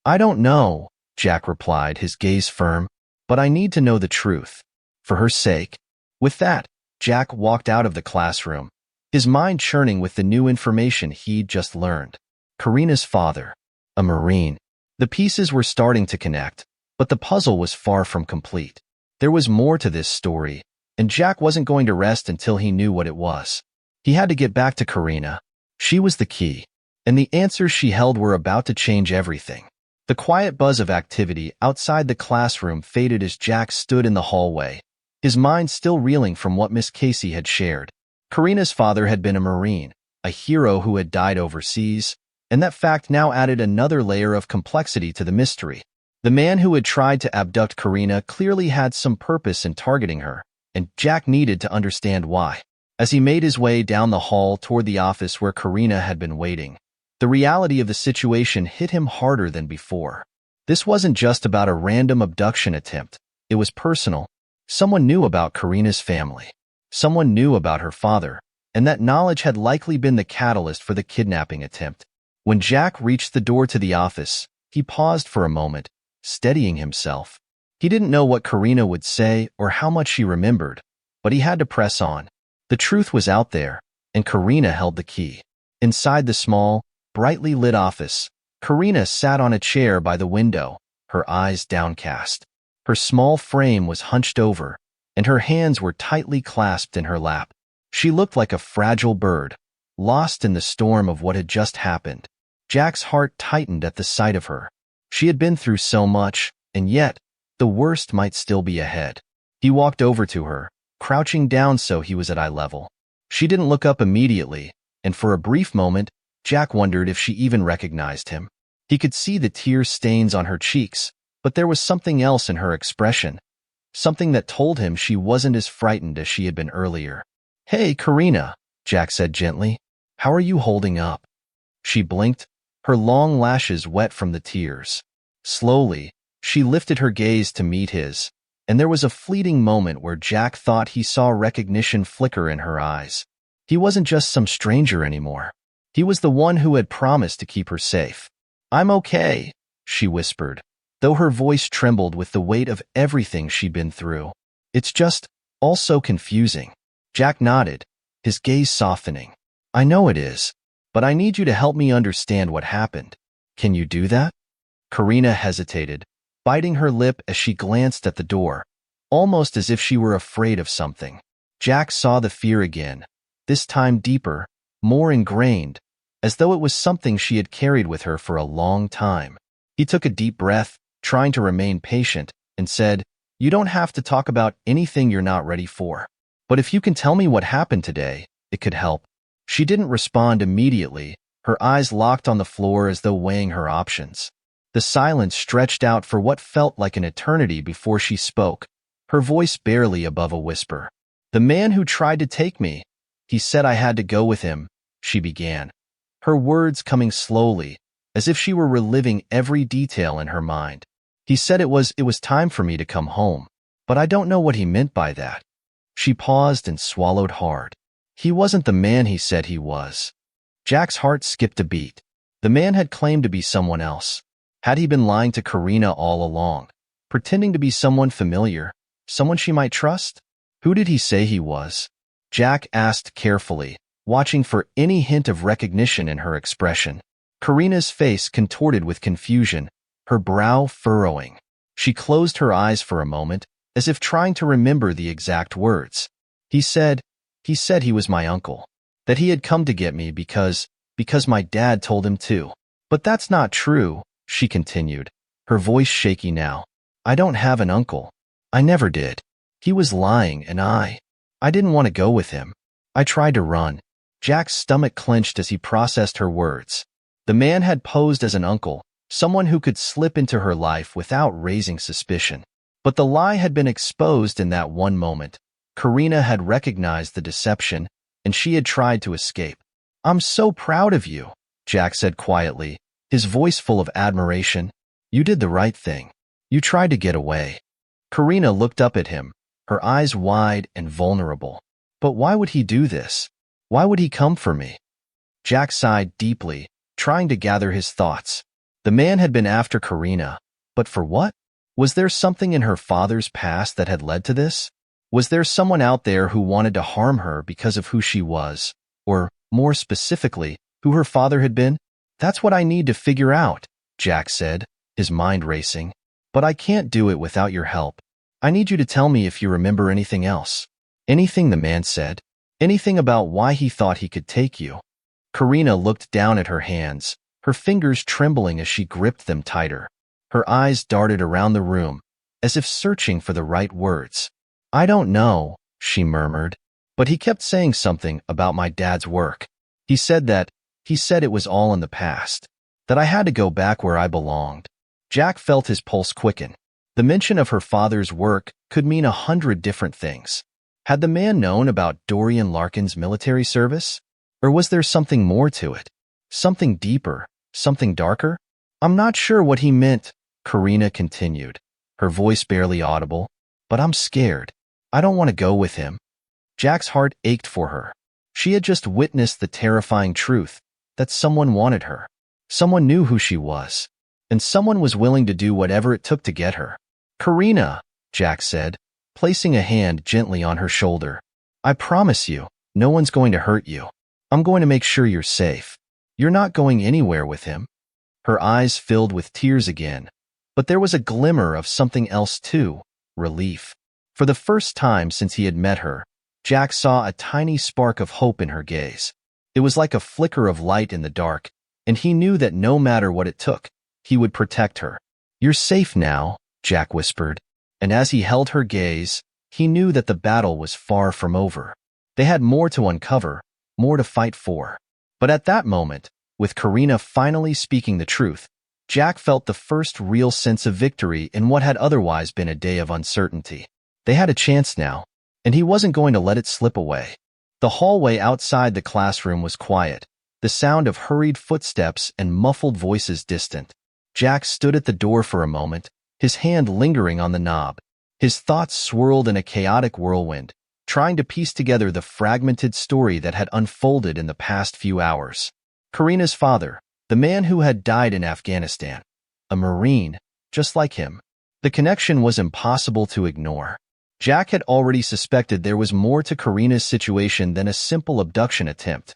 I don't know, Jack replied, his gaze firm, but I need to know the truth. For her sake. With that, Jack walked out of the classroom, his mind churning with the new information he'd just learned. Karina's father. A Marine. The pieces were starting to connect, but the puzzle was far from complete. There was more to this story, and Jack wasn't going to rest until he knew what it was. He had to get back to Karina. She was the key, and the answers she held were about to change everything. The quiet buzz of activity outside the classroom faded as Jack stood in the hallway, his mind still reeling from what Miss Casey had shared. Karina's father had been a Marine, a hero who had died overseas, and that fact now added another layer of complexity to the mystery. The man who had tried to abduct Karina clearly had some purpose in targeting her, and Jack needed to understand why. As he made his way down the hall toward the office where Karina had been waiting, the reality of the situation hit him harder than before. This wasn't just about a random abduction attempt. It was personal. Someone knew about Karina's family. Someone knew about her father, and that knowledge had likely been the catalyst for the kidnapping attempt. When Jack reached the door to the office, he paused for a moment, steadying himself. He didn't know what Karina would say or how much she remembered, but he had to press on. The truth was out there, and Karina held the key. Inside the small, brightly lit office, Karina sat on a chair by the window, her eyes downcast. Her small frame was hunched over, and her hands were tightly clasped in her lap. She looked like a fragile bird, lost in the storm of what had just happened. Jack's heart tightened at the sight of her. She had been through so much, and yet, the worst might still be ahead. He walked over to her, crouching down so he was at eye level. She didn't look up immediately, and for a brief moment, Jack wondered if she even recognized him. He could see the tear stains on her cheeks, but there was something else in her expression, something that told him she wasn't as frightened as she had been earlier. Hey, Karina, Jack said gently. How are you holding up? She blinked, her long lashes wet from the tears. Slowly, she lifted her gaze to meet his, and there was a fleeting moment where Jack thought he saw recognition flicker in her eyes. He wasn't just some stranger anymore. He was the one who had promised to keep her safe. I'm okay, she whispered, though her voice trembled with the weight of everything she'd been through. It's just all so confusing. Jack nodded, his gaze softening. I know it is, but I need you to help me understand what happened. Can you do that? Karina hesitated, biting her lip as she glanced at the door, almost as if she were afraid of something. Jack saw the fear again, this time deeper, more ingrained, as though it was something she had carried with her for a long time. He took a deep breath, trying to remain patient, and said, You don't have to talk about anything you're not ready for. But if you can tell me what happened today, it could help. She didn't respond immediately, her eyes locked on the floor as though weighing her options. The silence stretched out for what felt like an eternity before she spoke, her voice barely above a whisper. "The man who tried to take me. He said I had to go with him," she began, her words coming slowly, as if she were reliving every detail in her mind. "He said it was time for me to come home, but I don't know what he meant by that." She paused and swallowed hard. He wasn't the man he said he was. Jack's heart skipped a beat. The man had claimed to be someone else. Had he been lying to Karina all along, pretending to be someone familiar, someone she might trust? Who did he say he was? Jack asked carefully, watching for any hint of recognition in her expression. Karina's face contorted with confusion, her brow furrowing. She closed her eyes for a moment, as if trying to remember the exact words. He said he was my uncle, that he had come to get me because my dad told him to. But that's not true, she continued, her voice shaky now. I don't have an uncle. I never did. He was lying, and I didn't want to go with him. I tried to run. Jack's stomach clenched as he processed her words. The man had posed as an uncle, someone who could slip into her life without raising suspicion. But the lie had been exposed in that one moment. Karina had recognized the deception, and she had tried to escape. "I'm so proud of you," Jack said quietly, his voice full of admiration. "You did the right thing. You tried to get away." Karina looked up at him, her eyes wide and vulnerable. "But why would he do this? Why would he come for me?" Jack sighed deeply, trying to gather his thoughts. The man had been after Karina, but for what? Was there something in her father's past that had led to this? Was there someone out there who wanted to harm her because of who she was, or, more specifically, who her father had been? "That's what I need to figure out," Jack said, his mind racing. "But I can't do it without your help. I need you to tell me if you remember anything else." "Anything," the man said. "Anything about why he thought he could take you." Karina looked down at her hands, her fingers trembling as she gripped them tighter. Her eyes darted around the room, as if searching for the right words. "I don't know," she murmured, "but he kept saying something about my dad's work. He said it was all in the past, that I had to go back where I belonged." Jack felt his pulse quicken. The mention of her father's work could mean 100 different things. Had the man known about Dorian Larkin's military service? Or was there something more to it? Something deeper? Something darker? "I'm not sure what he meant," Karina continued, her voice barely audible, "but I'm scared. I don't want to go with him." Jack's heart ached for her. She had just witnessed the terrifying truth that someone wanted her. Someone knew who she was, and someone was willing to do whatever it took to get her. "Karina," Jack said, placing a hand gently on her shoulder. "I promise you, no one's going to hurt you. I'm going to make sure you're safe. You're not going anywhere with him." Her eyes filled with tears again, but there was a glimmer of something else too, relief. For the first time since he had met her, Jack saw a tiny spark of hope in her gaze. It was like a flicker of light in the dark, and he knew that no matter what it took, he would protect her. "You're safe now," Jack whispered, and as he held her gaze, he knew that the battle was far from over. They had more to uncover, more to fight for. But at that moment, with Karina finally speaking the truth, Jack felt the first real sense of victory in what had otherwise been a day of uncertainty. They had a chance now, and he wasn't going to let it slip away. The hallway outside the classroom was quiet, the sound of hurried footsteps and muffled voices distant. Jack stood at the door for a moment, his hand lingering on the knob. His thoughts swirled in a chaotic whirlwind, trying to piece together the fragmented story that had unfolded in the past few hours. Karina's father, the man who had died in Afghanistan, a Marine, just like him. The connection was impossible to ignore. Jack had already suspected there was more to Karina's situation than a simple abduction attempt.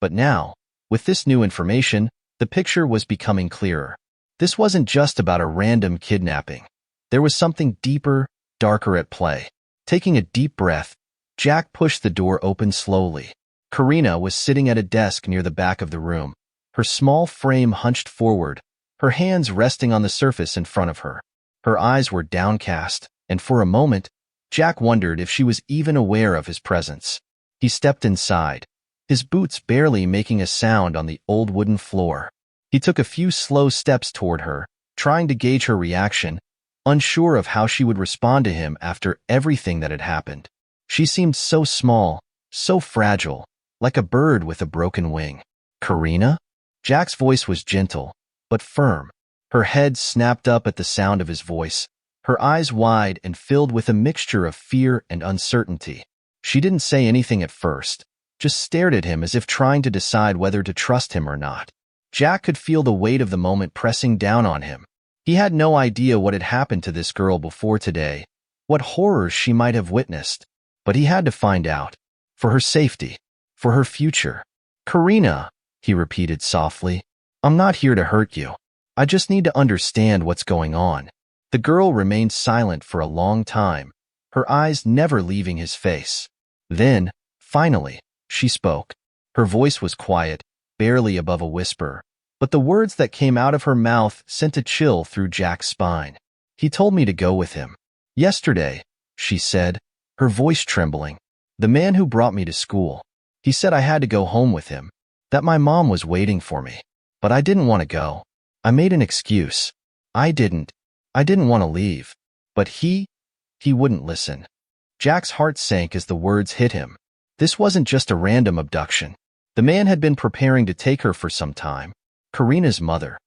But now, with this new information, the picture was becoming clearer. This wasn't just about a random kidnapping. There was something deeper, darker at play. Taking a deep breath, Jack pushed the door open slowly. Karina was sitting at a desk near the back of the room, her small frame hunched forward, her hands resting on the surface in front of her. Her eyes were downcast, and for a moment, Jack wondered if she was even aware of his presence. He stepped inside, his boots barely making a sound on the old wooden floor. He took a few slow steps toward her, trying to gauge her reaction, unsure of how she would respond to him after everything that had happened. She seemed so small, so fragile, like a bird with a broken wing. "Karina?" Jack's voice was gentle, but firm. Her head snapped up at the sound of his voice, her eyes wide and filled with a mixture of fear and uncertainty. She didn't say anything at first, just stared at him as if trying to decide whether to trust him or not. Jack could feel the weight of the moment pressing down on him. He had no idea what had happened to this girl before today, what horrors she might have witnessed, but he had to find out. For her safety, for her future. "Karina," he repeated softly, "I'm not here to hurt you. I just need to understand what's going on." The girl remained silent for a long time, her eyes never leaving his face. Then, finally, she spoke. Her voice was quiet, barely above a whisper, but the words that came out of her mouth sent a chill through Jack's spine. "He told me to go with him. Yesterday," she said, her voice trembling. "The man who brought me to school. He said I had to go home with him, that my mom was waiting for me. But I didn't want to go. I made an excuse. I didn't want to leave. But he wouldn't listen." Jack's heart sank as the words hit him. This wasn't just a random abduction. The man had been preparing to take her for some time. Karina's mother.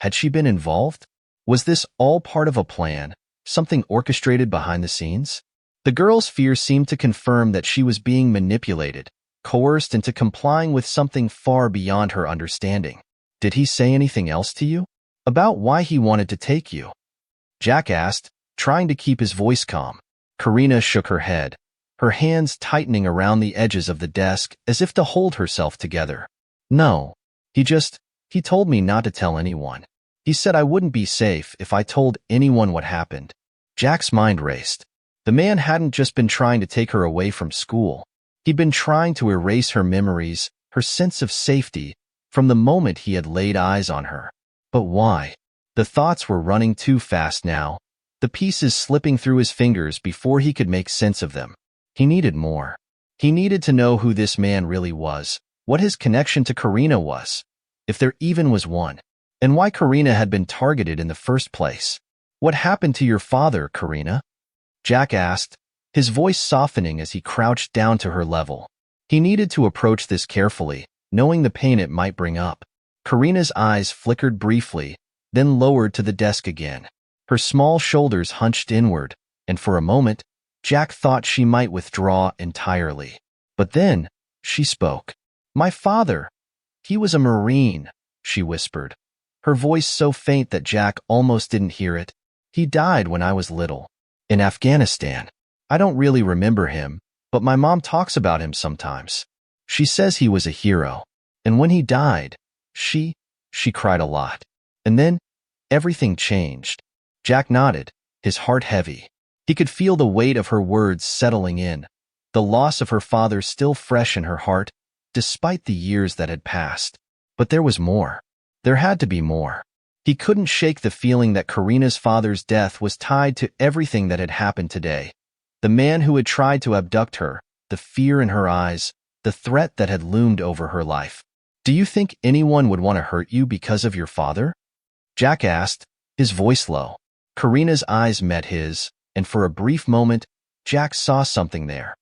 Had she been involved? Was this all part of a plan, something orchestrated behind the scenes? The girl's fear seemed to confirm that she was being manipulated, coerced into complying with something far beyond her understanding. "Did he say anything else to you? About why he wanted to take you?" Jack asked, trying to keep his voice calm. Karina shook her head, her hands tightening around the edges of the desk as if to hold herself together. "No, he told me not to tell anyone. He said I wouldn't be safe if I told anyone what happened." Jack's mind raced. The man hadn't just been trying to take her away from school. He'd been trying to erase her memories, her sense of safety, from the moment he had laid eyes on her. But why? The thoughts were running too fast now, the pieces slipping through his fingers before he could make sense of them. He needed more. He needed to know who this man really was, what his connection to Karina was, if there even was one, and why Karina had been targeted in the first place. "What happened to your father, Karina?" Jack asked, his voice softening as he crouched down to her level. He needed to approach this carefully, knowing the pain it might bring up. Karina's eyes flickered briefly, then lowered to the desk again. Her small shoulders hunched inward, and for a moment, Jack thought she might withdraw entirely. But then, she spoke. "My father, he was a Marine," she whispered, her voice so faint that Jack almost didn't hear it. "He died when I was little. In Afghanistan. I don't really remember him, but my mom talks about him sometimes. She says he was a hero. And when he died, she cried a lot. And then, everything changed." Jack nodded, his heart heavy. He could feel the weight of her words settling in, the loss of her father still fresh in her heart, despite the years that had passed. But there was more. There had to be more. He couldn't shake the feeling that Karina's father's death was tied to everything that had happened today. The man who had tried to abduct her, the fear in her eyes, the threat that had loomed over her life. "Do you think anyone would want to hurt you because of your father?" Jack asked, his voice low. Karina's eyes met his, and for a brief moment, Jack saw something there.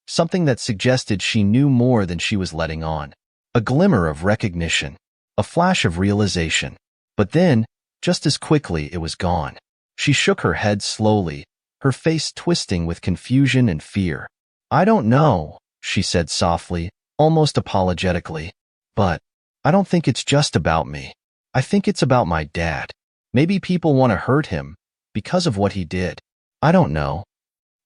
Something that suggested she knew more than she was letting on. A glimmer of recognition, a flash of realization. But then, just as quickly, it was gone. She shook her head slowly, her face twisting with confusion and fear. "I don't know," she said softly, almost apologetically. "But I don't think it's just about me. I think it's about my dad. Maybe people want to hurt him because of what he did. I don't know."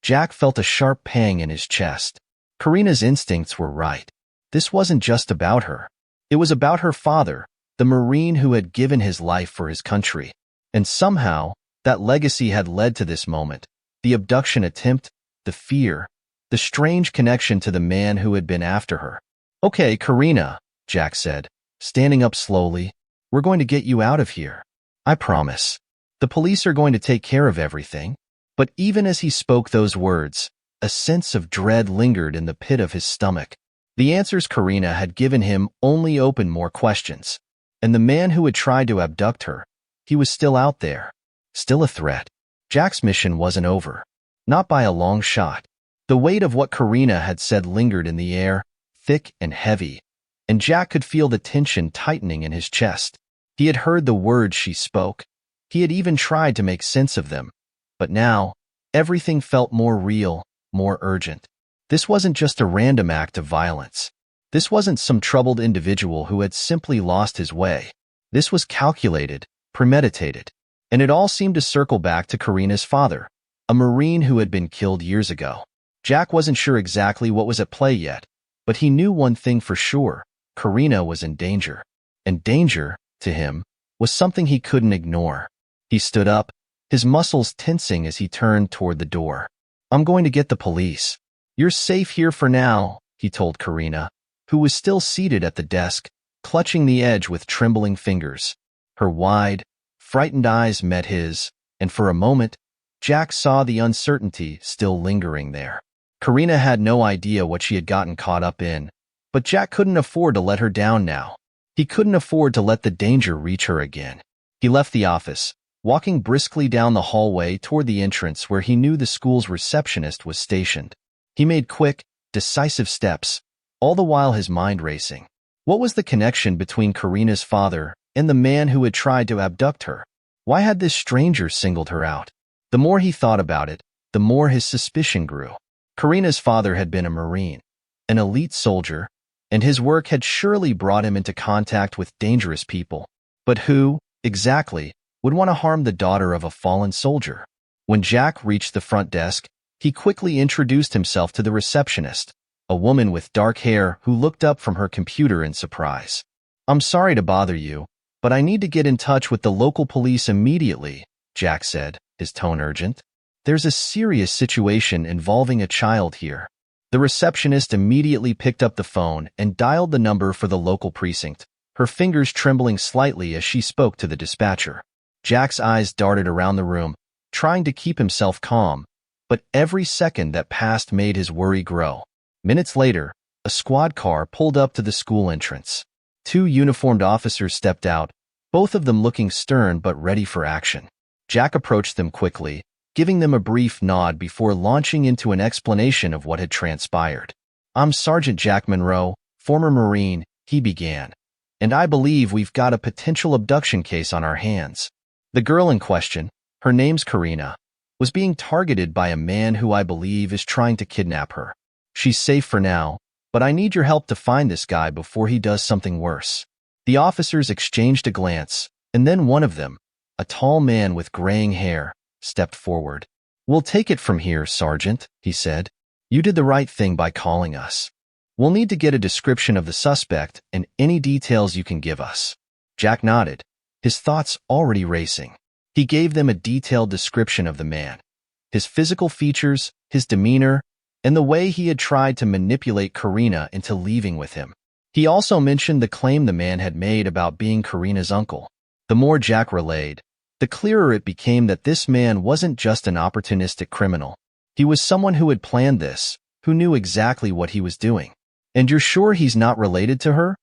Jack felt a sharp pang in his chest. Karina's instincts were right. This wasn't just about her. It was about her father, the Marine who had given his life for his country. And somehow, that legacy had led to this moment. The abduction attempt, the fear, the strange connection to the man who had been after her. "Okay, Karina," Jack said, standing up slowly. "We're going to get you out of here. I promise. The police are going to take care of everything." But even as he spoke those words, a sense of dread lingered in the pit of his stomach. The answers Karina had given him only opened more questions. And the man who had tried to abduct her, he was still out there, still a threat. Jack's mission wasn't over. Not by a long shot. The weight of what Karina had said lingered in the air, thick and heavy, and Jack could feel the tension tightening in his chest. He had heard the words she spoke. He had even tried to make sense of them. But now, everything felt more real, more urgent. This wasn't just a random act of violence. This wasn't some troubled individual who had simply lost his way. This was calculated, premeditated. And it all seemed to circle back to Karina's father, a Marine who had been killed years ago. Jack wasn't sure exactly what was at play yet, but he knew one thing for sure: Karina was in danger. And danger, to him, was something he couldn't ignore. He stood up, his muscles tensing as he turned toward the door. "I'm going to get the police. You're safe here for now," he told Karina, who was still seated at the desk, clutching the edge with trembling fingers. Her wide, frightened eyes met his, and for a moment, Jack saw the uncertainty still lingering there. Karina had no idea what she had gotten caught up in, but Jack couldn't afford to let her down now. He couldn't afford to let the danger reach her again. He left the office, walking briskly down the hallway toward the entrance where he knew the school's receptionist was stationed. He made quick, decisive steps, all the while his mind racing. What was the connection between Karina's father and the man who had tried to abduct her? Why had this stranger singled her out? The more he thought about it, the more his suspicion grew. Karina's father had been a Marine, an elite soldier, and his work had surely brought him into contact with dangerous people. But who, exactly, would want to harm the daughter of a fallen soldier? When Jack reached the front desk, he quickly introduced himself to the receptionist, a woman with dark hair who looked up from her computer in surprise. "I'm sorry to bother you, but I need to get in touch with the local police immediately," Jack said, his tone urgent. "There's a serious situation involving a child here." The receptionist immediately picked up the phone and dialed the number for the local precinct, her fingers trembling slightly as she spoke to the dispatcher. Jack's eyes darted around the room, trying to keep himself calm, but every second that passed made his worry grow. Minutes later, a squad car pulled up to the school entrance. Two uniformed officers stepped out, both of them looking stern but ready for action. Jack approached them quickly, giving them a brief nod before launching into an explanation of what had transpired. "I'm Sergeant Jack Monroe, former Marine," he began, "and I believe we've got a potential abduction case on our hands. The girl in question, her name's Karina, was being targeted by a man who I believe is trying to kidnap her. She's safe for now, but I need your help to find this guy before he does something worse." The officers exchanged a glance, and then one of them, a tall man with graying hair, stepped forward. "We'll take it from here, Sergeant," he said. "You did the right thing by calling us. We'll need to get a description of the suspect and any details you can give us." Jack nodded, his thoughts already racing. He gave them a detailed description of the man, his physical features, his demeanor, and the way he had tried to manipulate Karina into leaving with him. He also mentioned the claim the man had made about being Karina's uncle. The more Jack relayed, the clearer it became that this man wasn't just an opportunistic criminal. He was someone who had planned this, who knew exactly what he was doing. "And you're sure he's not related to her?"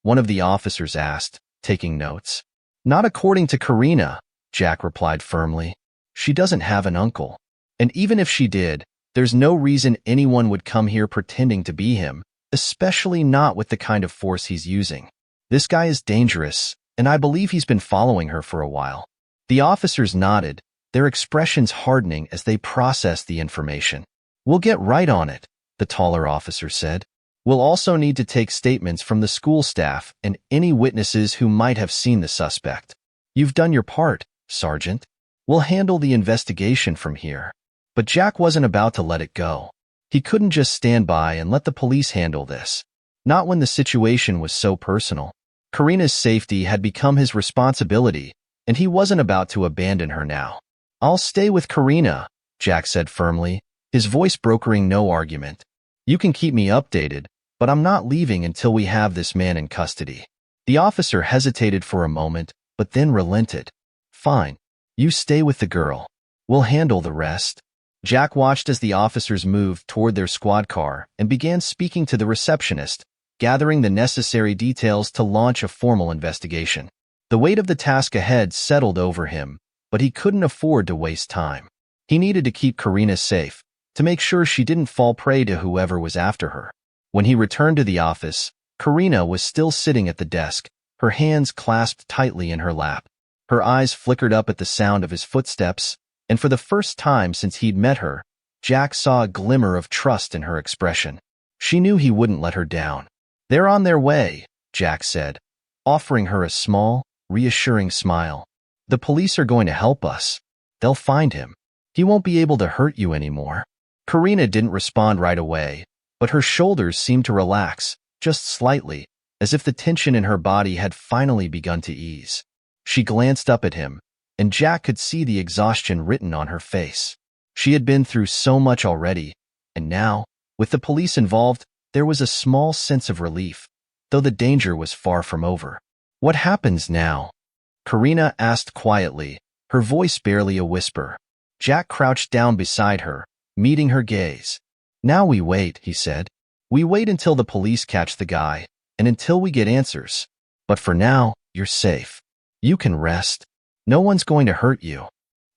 one of the officers asked, taking notes. "Not according to Karina," Jack replied firmly. "She doesn't have an uncle. And even if she did, there's no reason anyone would come here pretending to be him, especially not with the kind of force he's using. This guy is dangerous, and I believe he's been following her for a while." The officers nodded, their expressions hardening as they processed the information. "We'll get right on it," the taller officer said. "We'll also need to take statements from the school staff and any witnesses who might have seen the suspect. You've done your part, Sergeant. We'll handle the investigation from here." But Jack wasn't about to let it go. He couldn't just stand by and let the police handle this. Not when the situation was so personal. Karina's safety had become his responsibility, and he wasn't about to abandon her now. "I'll stay with Karina," Jack said firmly, his voice brokering no argument. "You can keep me updated, but I'm not leaving until we have this man in custody." The officer hesitated for a moment, but then relented. "Fine. You stay with the girl. We'll handle the rest." Jack watched as the officers moved toward their squad car and began speaking to the receptionist, gathering the necessary details to launch a formal investigation. The weight of the task ahead settled over him, but he couldn't afford to waste time. He needed to keep Karina safe, to make sure she didn't fall prey to whoever was after her. When he returned to the office, Karina was still sitting at the desk, her hands clasped tightly in her lap. Her eyes flickered up at the sound of his footsteps, and for the first time since he'd met her, Jack saw a glimmer of trust in her expression. She knew he wouldn't let her down. "They're on their way," Jack said, offering her a small, reassuring smile. "The police are going to help us. They'll find him. He won't be able to hurt you anymore." Karina didn't respond right away, but her shoulders seemed to relax, just slightly, as if the tension in her body had finally begun to ease. She glanced up at him, and Jack could see the exhaustion written on her face. She had been through so much already, and now, with the police involved, there was a small sense of relief, though the danger was far from over. "What happens now?" Karina asked quietly, her voice barely a whisper. Jack crouched down beside her, meeting her gaze. "Now we wait," he said. "We wait until the police catch the guy, and until we get answers. But for now, you're safe. You can rest. No one's going to hurt you."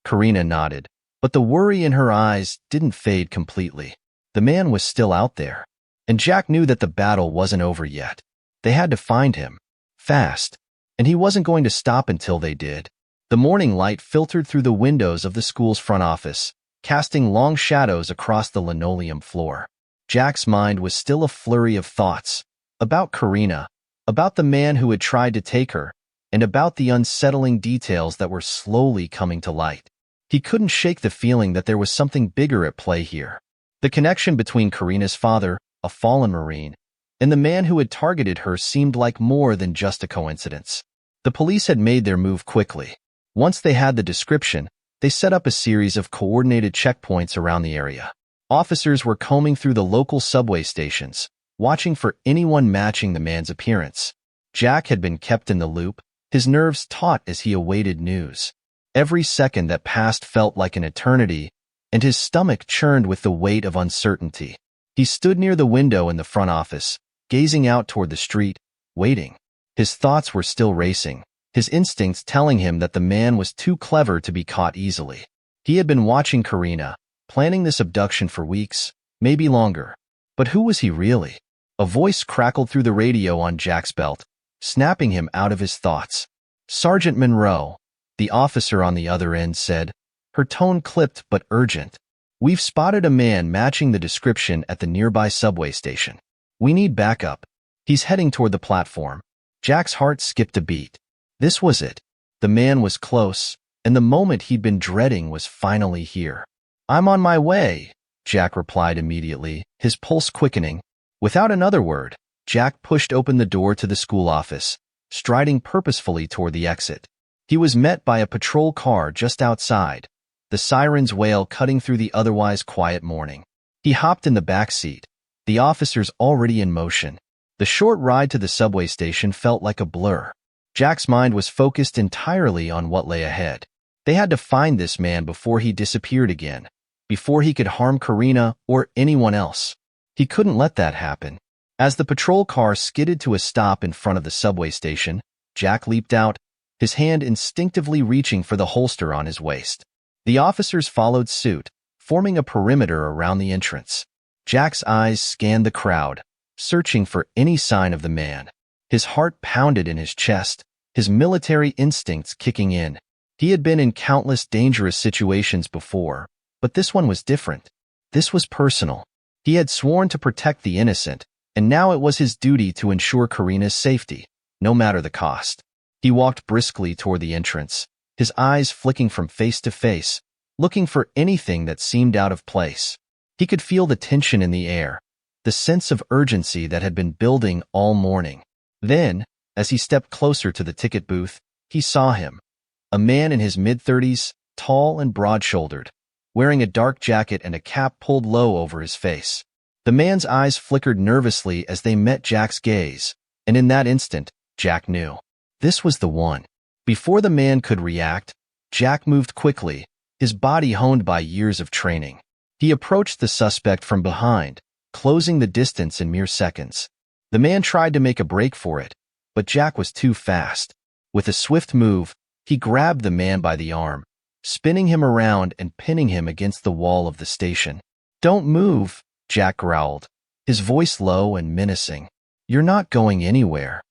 Karina nodded, but the worry in her eyes didn't fade completely. The man was still out there, and Jack knew that the battle wasn't over yet. They had to find him, fast, and he wasn't going to stop until they did. The morning light filtered through the windows of the school's front office, casting long shadows across the linoleum floor. Jack's mind was still a flurry of thoughts, about Karina, about the man who had tried to take her, and about the unsettling details that were slowly coming to light. He couldn't shake the feeling that there was something bigger at play here. The connection between Karina's father, a fallen Marine, and the man who had targeted her seemed like more than just a coincidence. The police had made their move quickly. Once they had the description, they set up a series of coordinated checkpoints around the area. Officers were combing through the local subway stations, watching for anyone matching the man's appearance. Jack had been kept in the loop, his nerves taut as he awaited news. Every second that passed felt like an eternity, and his stomach churned with the weight of uncertainty. He stood near the window in the front office, gazing out toward the street, waiting. His thoughts were still racing, his instincts telling him that the man was too clever to be caught easily. He had been watching Karina, planning this abduction for weeks, maybe longer. But who was he really? A voice crackled through the radio on Jack's belt, snapping him out of his thoughts. "Sergeant Monroe," the officer on the other end said, her tone clipped but urgent. "We've spotted a man matching the description at the nearby subway station. We need backup. He's heading toward the platform." Jack's heart skipped a beat. This was it. The man was close, and the moment he'd been dreading was finally here. "I'm on my way," Jack replied immediately, his pulse quickening. Without another word, Jack pushed open the door to the school office, striding purposefully toward the exit. He was met by a patrol car just outside, the siren's wail cutting through the otherwise quiet morning. He hopped in the back seat, the officers already in motion. The short ride to the subway station felt like a blur. Jack's mind was focused entirely on what lay ahead. They had to find this man before he disappeared again, before he could harm Karina or anyone else. He couldn't let that happen. As the patrol car skidded to a stop in front of the subway station, Jack leaped out, his hand instinctively reaching for the holster on his waist. The officers followed suit, forming a perimeter around the entrance. Jack's eyes scanned the crowd, searching for any sign of the man. His heart pounded in his chest, his military instincts kicking in. He had been in countless dangerous situations before, but this one was different. This was personal. He had sworn to protect the innocent, and now it was his duty to ensure Karina's safety, no matter the cost. He walked briskly toward the entrance, his eyes flicking from face to face, looking for anything that seemed out of place. He could feel the tension in the air, the sense of urgency that had been building all morning. Then, as he stepped closer to the ticket booth, he saw him. A man in his mid-30s, tall and broad-shouldered, wearing a dark jacket and a cap pulled low over his face. The man's eyes flickered nervously as they met Jack's gaze, and in that instant, Jack knew. This was the one. Before the man could react, Jack moved quickly, his body honed by years of training. He approached the suspect from behind, closing the distance in mere seconds. The man tried to make a break for it, but Jack was too fast. With a swift move, he grabbed the man by the arm, spinning him around and pinning him against the wall of the station. "Don't move," Jack growled, his voice low and menacing. "You're not going anywhere."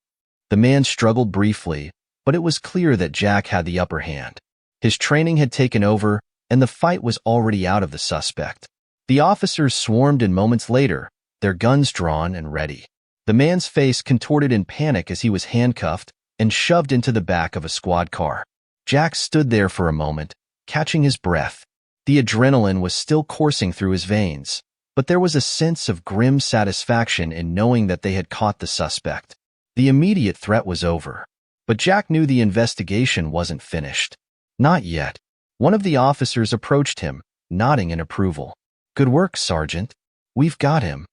The man struggled briefly, but it was clear that Jack had the upper hand. His training had taken over, and the fight was already out of the suspect. The officers swarmed in moments later, their guns drawn and ready. The man's face contorted in panic as he was handcuffed and shoved into the back of a squad car. Jack stood there for a moment, catching his breath. The adrenaline was still coursing through his veins, but there was a sense of grim satisfaction in knowing that they had caught the suspect. The immediate threat was over, but Jack knew the investigation wasn't finished. Not yet. One of the officers approached him, nodding in approval. "Good work, Sergeant. We've got him."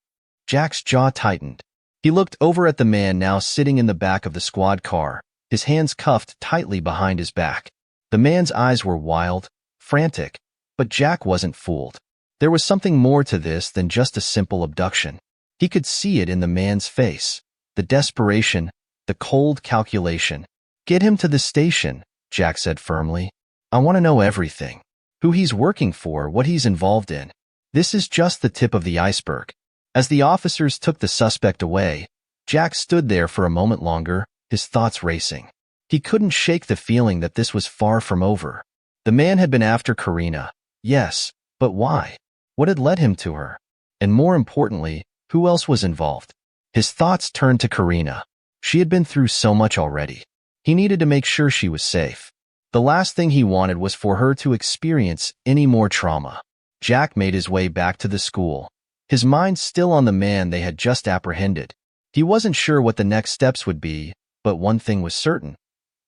Jack's jaw tightened. He looked over at the man now sitting in the back of the squad car, his hands cuffed tightly behind his back. The man's eyes were wild, frantic, but Jack wasn't fooled. There was something more to this than just a simple abduction. He could see it in the man's face, the desperation, the cold calculation. "Get him to the station," Jack said firmly. "I want to know everything. Who he's working for, what he's involved in. This is just the tip of the iceberg." As the officers took the suspect away, Jack stood there for a moment longer, his thoughts racing. He couldn't shake the feeling that this was far from over. The man had been after Karina, yes, but why? What had led him to her? And more importantly, who else was involved? His thoughts turned to Karina. She had been through so much already. He needed to make sure she was safe. The last thing he wanted was for her to experience any more trauma. Jack made his way back to the school, his mind still on the man they had just apprehended. He wasn't sure what the next steps would be, but one thing was certain.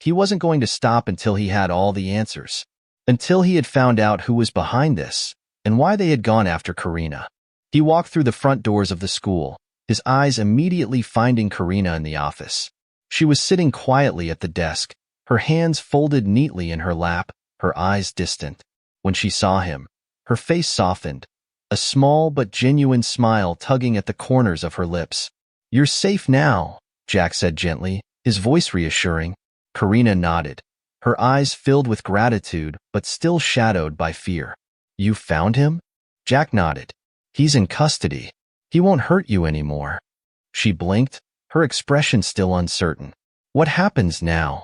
He wasn't going to stop until he had all the answers. Until he had found out who was behind this, and why they had gone after Karina. He walked through the front doors of the school, his eyes immediately finding Karina in the office. She was sitting quietly at the desk, her hands folded neatly in her lap, her eyes distant. When she saw him, her face softened, a small but genuine smile tugging at the corners of her lips. "You're safe now," Jack said gently, his voice reassuring. Karina nodded, her eyes filled with gratitude but still shadowed by fear. "You found him?" Jack nodded. "He's in custody. He won't hurt you anymore." She blinked, her expression still uncertain. "What happens now?"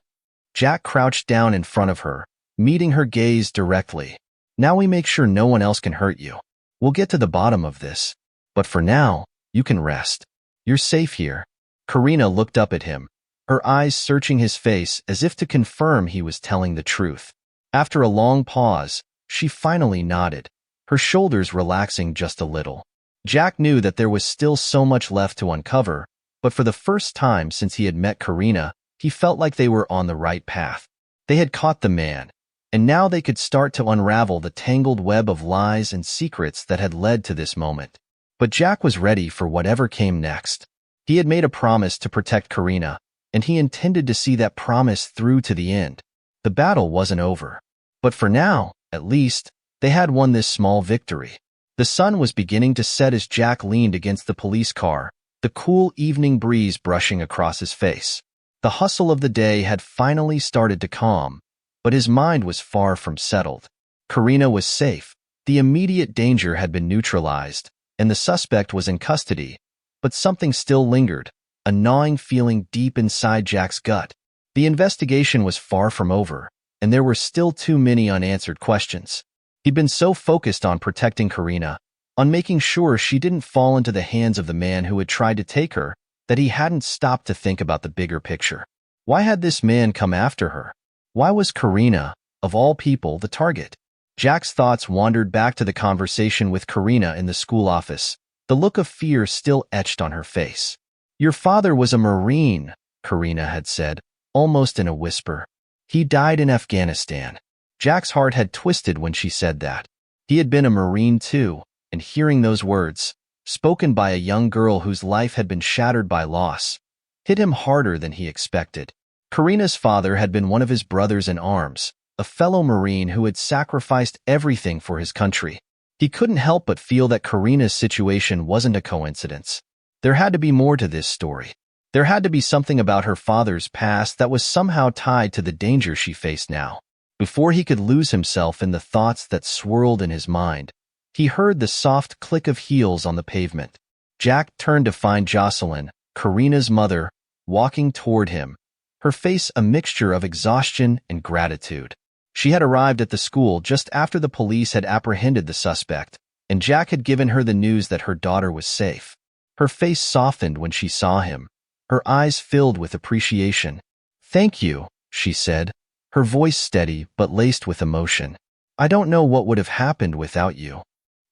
Jack crouched down in front of her, meeting her gaze directly. "Now we make sure no one else can hurt you. We'll get to the bottom of this. But for now, you can rest. You're safe here." Karina looked up at him, her eyes searching his face as if to confirm he was telling the truth. After a long pause, she finally nodded, her shoulders relaxing just a little. Jack knew that there was still so much left to uncover, but for the first time since he had met Karina, he felt like they were on the right path. They had caught the man, and now they could start to unravel the tangled web of lies and secrets that had led to this moment. But Jack was ready for whatever came next. He had made a promise to protect Karina, and he intended to see that promise through to the end. The battle wasn't over. But for now, at least, they had won this small victory. The sun was beginning to set as Jack leaned against the police car, the cool evening breeze brushing across his face. The hustle of the day had finally started to calm, but his mind was far from settled. Karina was safe, the immediate danger had been neutralized, and the suspect was in custody, but something still lingered, a gnawing feeling deep inside Jack's gut. The investigation was far from over, and there were still too many unanswered questions. He'd been so focused on protecting Karina, on making sure she didn't fall into the hands of the man who had tried to take her, that he hadn't stopped to think about the bigger picture. Why had this man come after her? Why was Karina, of all people, the target? Jack's thoughts wandered back to the conversation with Karina in the school office, the look of fear still etched on her face. "Your father was a Marine," Karina had said, almost in a whisper. "He died in Afghanistan." Jack's heart had twisted when she said that. He had been a Marine too, and hearing those words, spoken by a young girl whose life had been shattered by loss, hit him harder than he expected. Karina's father had been one of his brothers in arms, a fellow Marine who had sacrificed everything for his country. He couldn't help but feel that Karina's situation wasn't a coincidence. There had to be more to this story. There had to be something about her father's past that was somehow tied to the danger she faced now. Before he could lose himself in the thoughts that swirled in his mind, he heard the soft click of heels on the pavement. Jack turned to find Jocelyn, Karina's mother, walking toward him, her face a mixture of exhaustion and gratitude. She had arrived at the school just after the police had apprehended the suspect, and Jack had given her the news that her daughter was safe. Her face softened when she saw him, her eyes filled with appreciation. "Thank you," she said, her voice steady but laced with emotion. "I don't know what would have happened without you."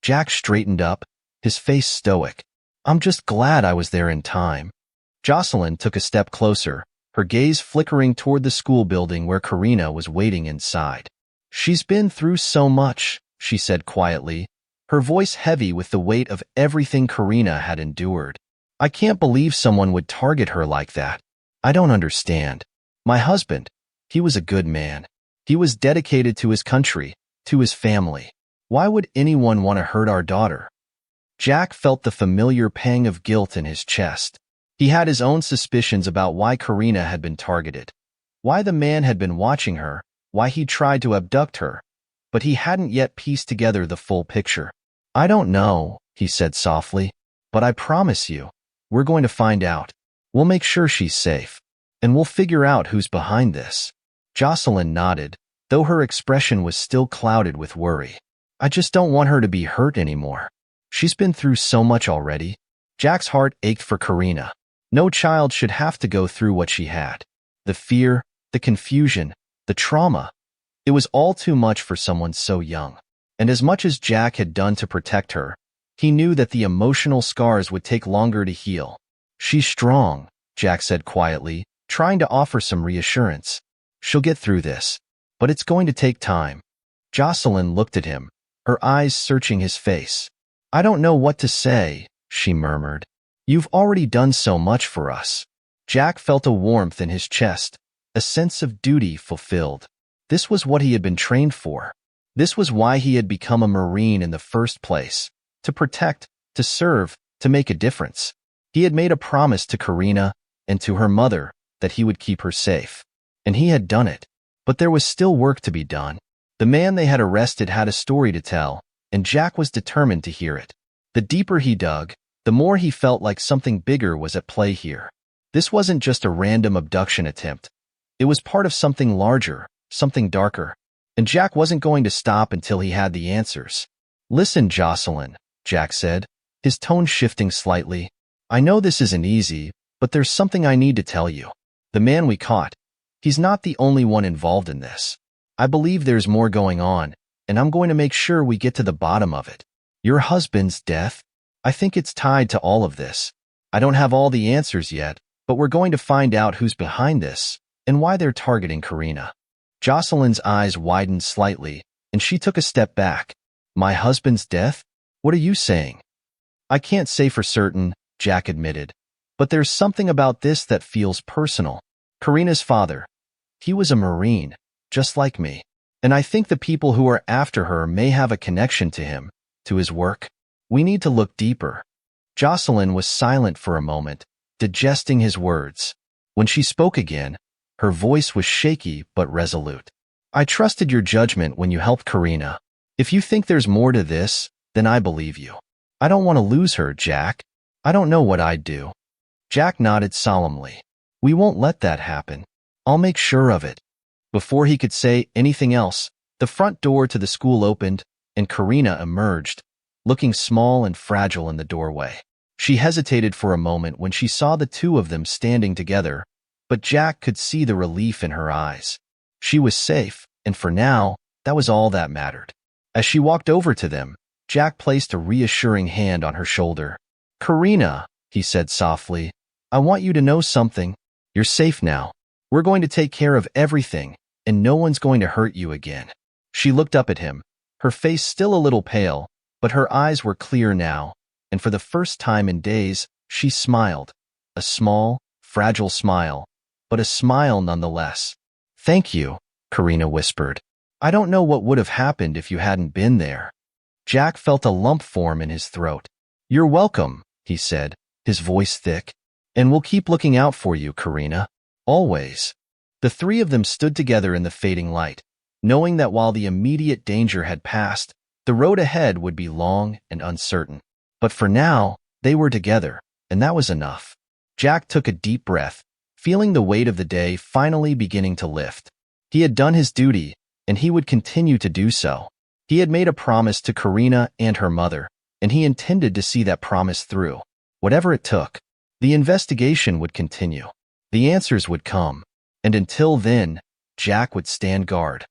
Jack straightened up, his face stoic. "I'm just glad I was there in time." Jocelyn took a step closer, her gaze flickering toward the school building where Karina was waiting inside. "She's been through so much," she said quietly, her voice heavy with the weight of everything Karina had endured. "I can't believe someone would target her like that. I don't understand. My husband, he was a good man. He was dedicated to his country, to his family. Why would anyone want to hurt our daughter?" Jack felt the familiar pang of guilt in his chest. He had his own suspicions about why Karina had been targeted, why the man had been watching her, why he tried to abduct her, but he hadn't yet pieced together the full picture. "I don't know," he said softly, "but I promise you, we're going to find out. We'll make sure she's safe, and we'll figure out who's behind this." Jocelyn nodded, though her expression was still clouded with worry. "I just don't want her to be hurt anymore. She's been through so much already." Jack's heart ached for Karina. No child should have to go through what she had. The fear, the confusion, the trauma. It was all too much for someone so young. And as much as Jack had done to protect her, he knew that the emotional scars would take longer to heal. "She's strong," Jack said quietly, trying to offer some reassurance. "She'll get through this, but it's going to take time." Jocelyn looked at him, her eyes searching his face. "I don't know what to say," she murmured. "You've already done so much for us." Jack felt a warmth in his chest, a sense of duty fulfilled. This was what he had been trained for. This was why he had become a Marine in the first place, to protect, to serve, to make a difference. He had made a promise to Karina and to her mother that he would keep her safe. And he had done it. But there was still work to be done. The man they had arrested had a story to tell, and Jack was determined to hear it. The deeper he dug, the more he felt like something bigger was at play here. This wasn't just a random abduction attempt. It was part of something larger, something darker. And Jack wasn't going to stop until he had the answers. "Listen, Jocelyn," Jack said, his tone shifting slightly. "I know this isn't easy, but there's something I need to tell you. The man we caught, he's not the only one involved in this. I believe there's more going on, and I'm going to make sure we get to the bottom of it. Your husband's death, I think it's tied to all of this. I don't have all the answers yet, but we're going to find out who's behind this and why they're targeting Karina." Jocelyn's eyes widened slightly, and she took a step back. "My husband's death? What are you saying?" "I can't say for certain," Jack admitted, "but there's something about this that feels personal. Karina's father, he was a Marine, just like me. And I think the people who are after her may have a connection to him, to his work. We need to look deeper." Jocelyn was silent for a moment, digesting his words. When she spoke again, her voice was shaky but resolute. "I trusted your judgment when you helped Karina. If you think there's more to this, then I believe you. I don't want to lose her, Jack. I don't know what I'd do." Jack nodded solemnly. "We won't let that happen. I'll make sure of it." Before he could say anything else, the front door to the school opened, and Karina emerged, looking small and fragile in the doorway. She hesitated for a moment when she saw the two of them standing together, but Jack could see the relief in her eyes. She was safe, and for now, that was all that mattered. As she walked over to them, Jack placed a reassuring hand on her shoulder. "Karina," he said softly, "I want you to know something. You're safe now. We're going to take care of everything, and no one's going to hurt you again." She looked up at him, her face still a little pale, but her eyes were clear now, and for the first time in days, she smiled. A small, fragile smile, but a smile nonetheless. "Thank you," Karina whispered. "I don't know what would have happened if you hadn't been there." Jack felt a lump form in his throat. "You're welcome," he said, his voice thick. "And we'll keep looking out for you, Karina. Always." The three of them stood together in the fading light, knowing that while the immediate danger had passed, the road ahead would be long and uncertain. But for now, they were together, and that was enough. Jack took a deep breath, feeling the weight of the day finally beginning to lift. He had done his duty, and he would continue to do so. He had made a promise to Karina and her mother, and he intended to see that promise through. Whatever it took, the investigation would continue. The answers would come, and until then, Jack would stand guard,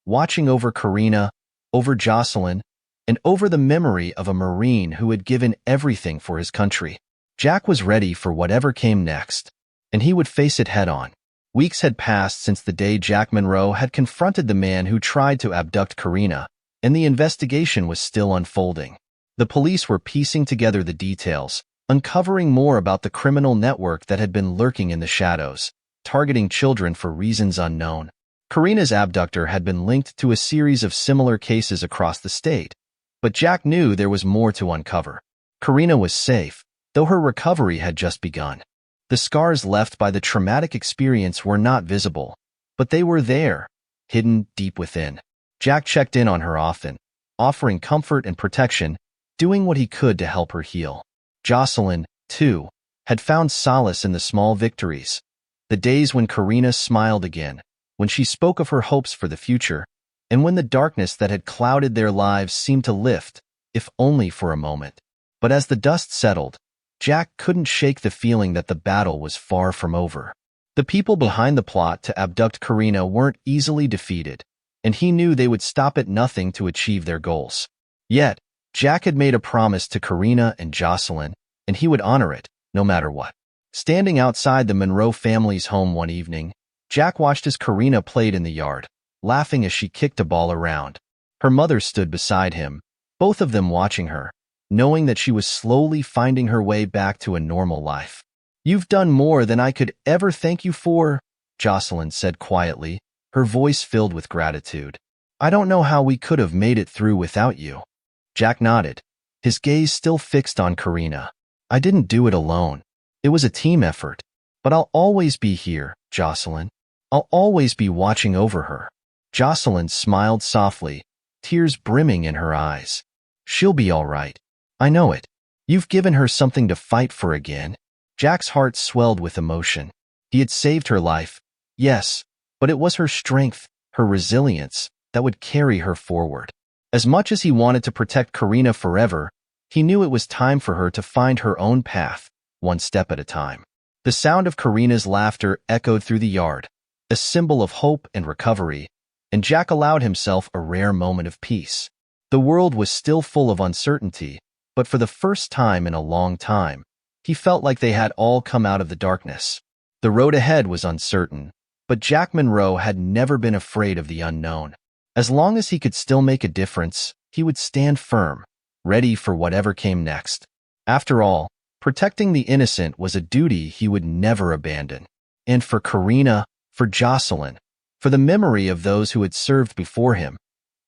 watching over Karina, over Jocelyn, and over the memory of a Marine who had given everything for his country. Jack was ready for whatever came next, and he would face it head-on. Weeks had passed since the day Jack Monroe had confronted the man who tried to abduct Karina, and the investigation was still unfolding. The police were piecing together the details, uncovering more about the criminal network that had been lurking in the shadows, targeting children for reasons unknown. Karina's abductor had been linked to a series of similar cases across the state, but Jack knew there was more to uncover. Karina was safe, though her recovery had just begun. The scars left by the traumatic experience were not visible, but they were there, hidden deep within. Jack checked in on her often, offering comfort and protection, doing what he could to help her heal. Jocelyn, too, had found solace in the small victories. The days when Karina smiled again, when she spoke of her hopes for the future, and when the darkness that had clouded their lives seemed to lift, if only for a moment. But as the dust settled, Jack couldn't shake the feeling that the battle was far from over. The people behind the plot to abduct Karina weren't easily defeated, and he knew they would stop at nothing to achieve their goals. Yet, Jack had made a promise to Karina and Jocelyn, and he would honor it, no matter what. Standing outside the Monroe family's home one evening, Jack watched as Karina played in the yard, laughing as she kicked a ball around. Her mother stood beside him, both of them watching her, knowing that she was slowly finding her way back to a normal life. "You've done more than I could ever thank you for," Jocelyn said quietly, her voice filled with gratitude. "I don't know how we could have made it through without you." Jack nodded, his gaze still fixed on Karina. "I didn't do it alone. It was a team effort. But I'll always be here, Jocelyn. I'll always be watching over her." Jocelyn smiled softly, tears brimming in her eyes. "She'll be all right. I know it. You've given her something to fight for again." Jack's heart swelled with emotion. He had saved her life, yes, but it was her strength, her resilience, that would carry her forward. As much as he wanted to protect Karina forever, he knew it was time for her to find her own path, one step at a time. The sound of Karina's laughter echoed through the yard, a symbol of hope and recovery, and Jack allowed himself a rare moment of peace. The world was still full of uncertainty, but for the first time in a long time, he felt like they had all come out of the darkness. The road ahead was uncertain, but Jack Monroe had never been afraid of the unknown. As long as he could still make a difference, he would stand firm, ready for whatever came next. After all, protecting the innocent was a duty he would never abandon. And for Karina, for Jocelyn, for the memory of those who had served before him,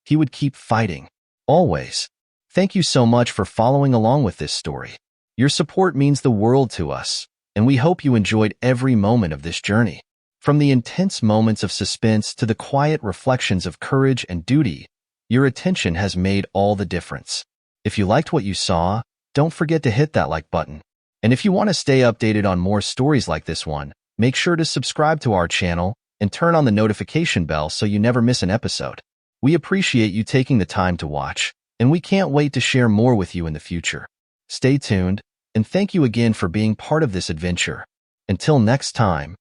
he would keep fighting, always. Thank you so much for following along with this story. Your support means the world to us, and we hope you enjoyed every moment of this journey. From the intense moments of suspense to the quiet reflections of courage and duty, your attention has made all the difference. If you liked what you saw, don't forget to hit that like button. And if you want to stay updated on more stories like this one, make sure to subscribe to our channel and turn on the notification bell so you never miss an episode. We appreciate you taking the time to watch, and we can't wait to share more with you in the future. Stay tuned, and thank you again for being part of this adventure. Until next time.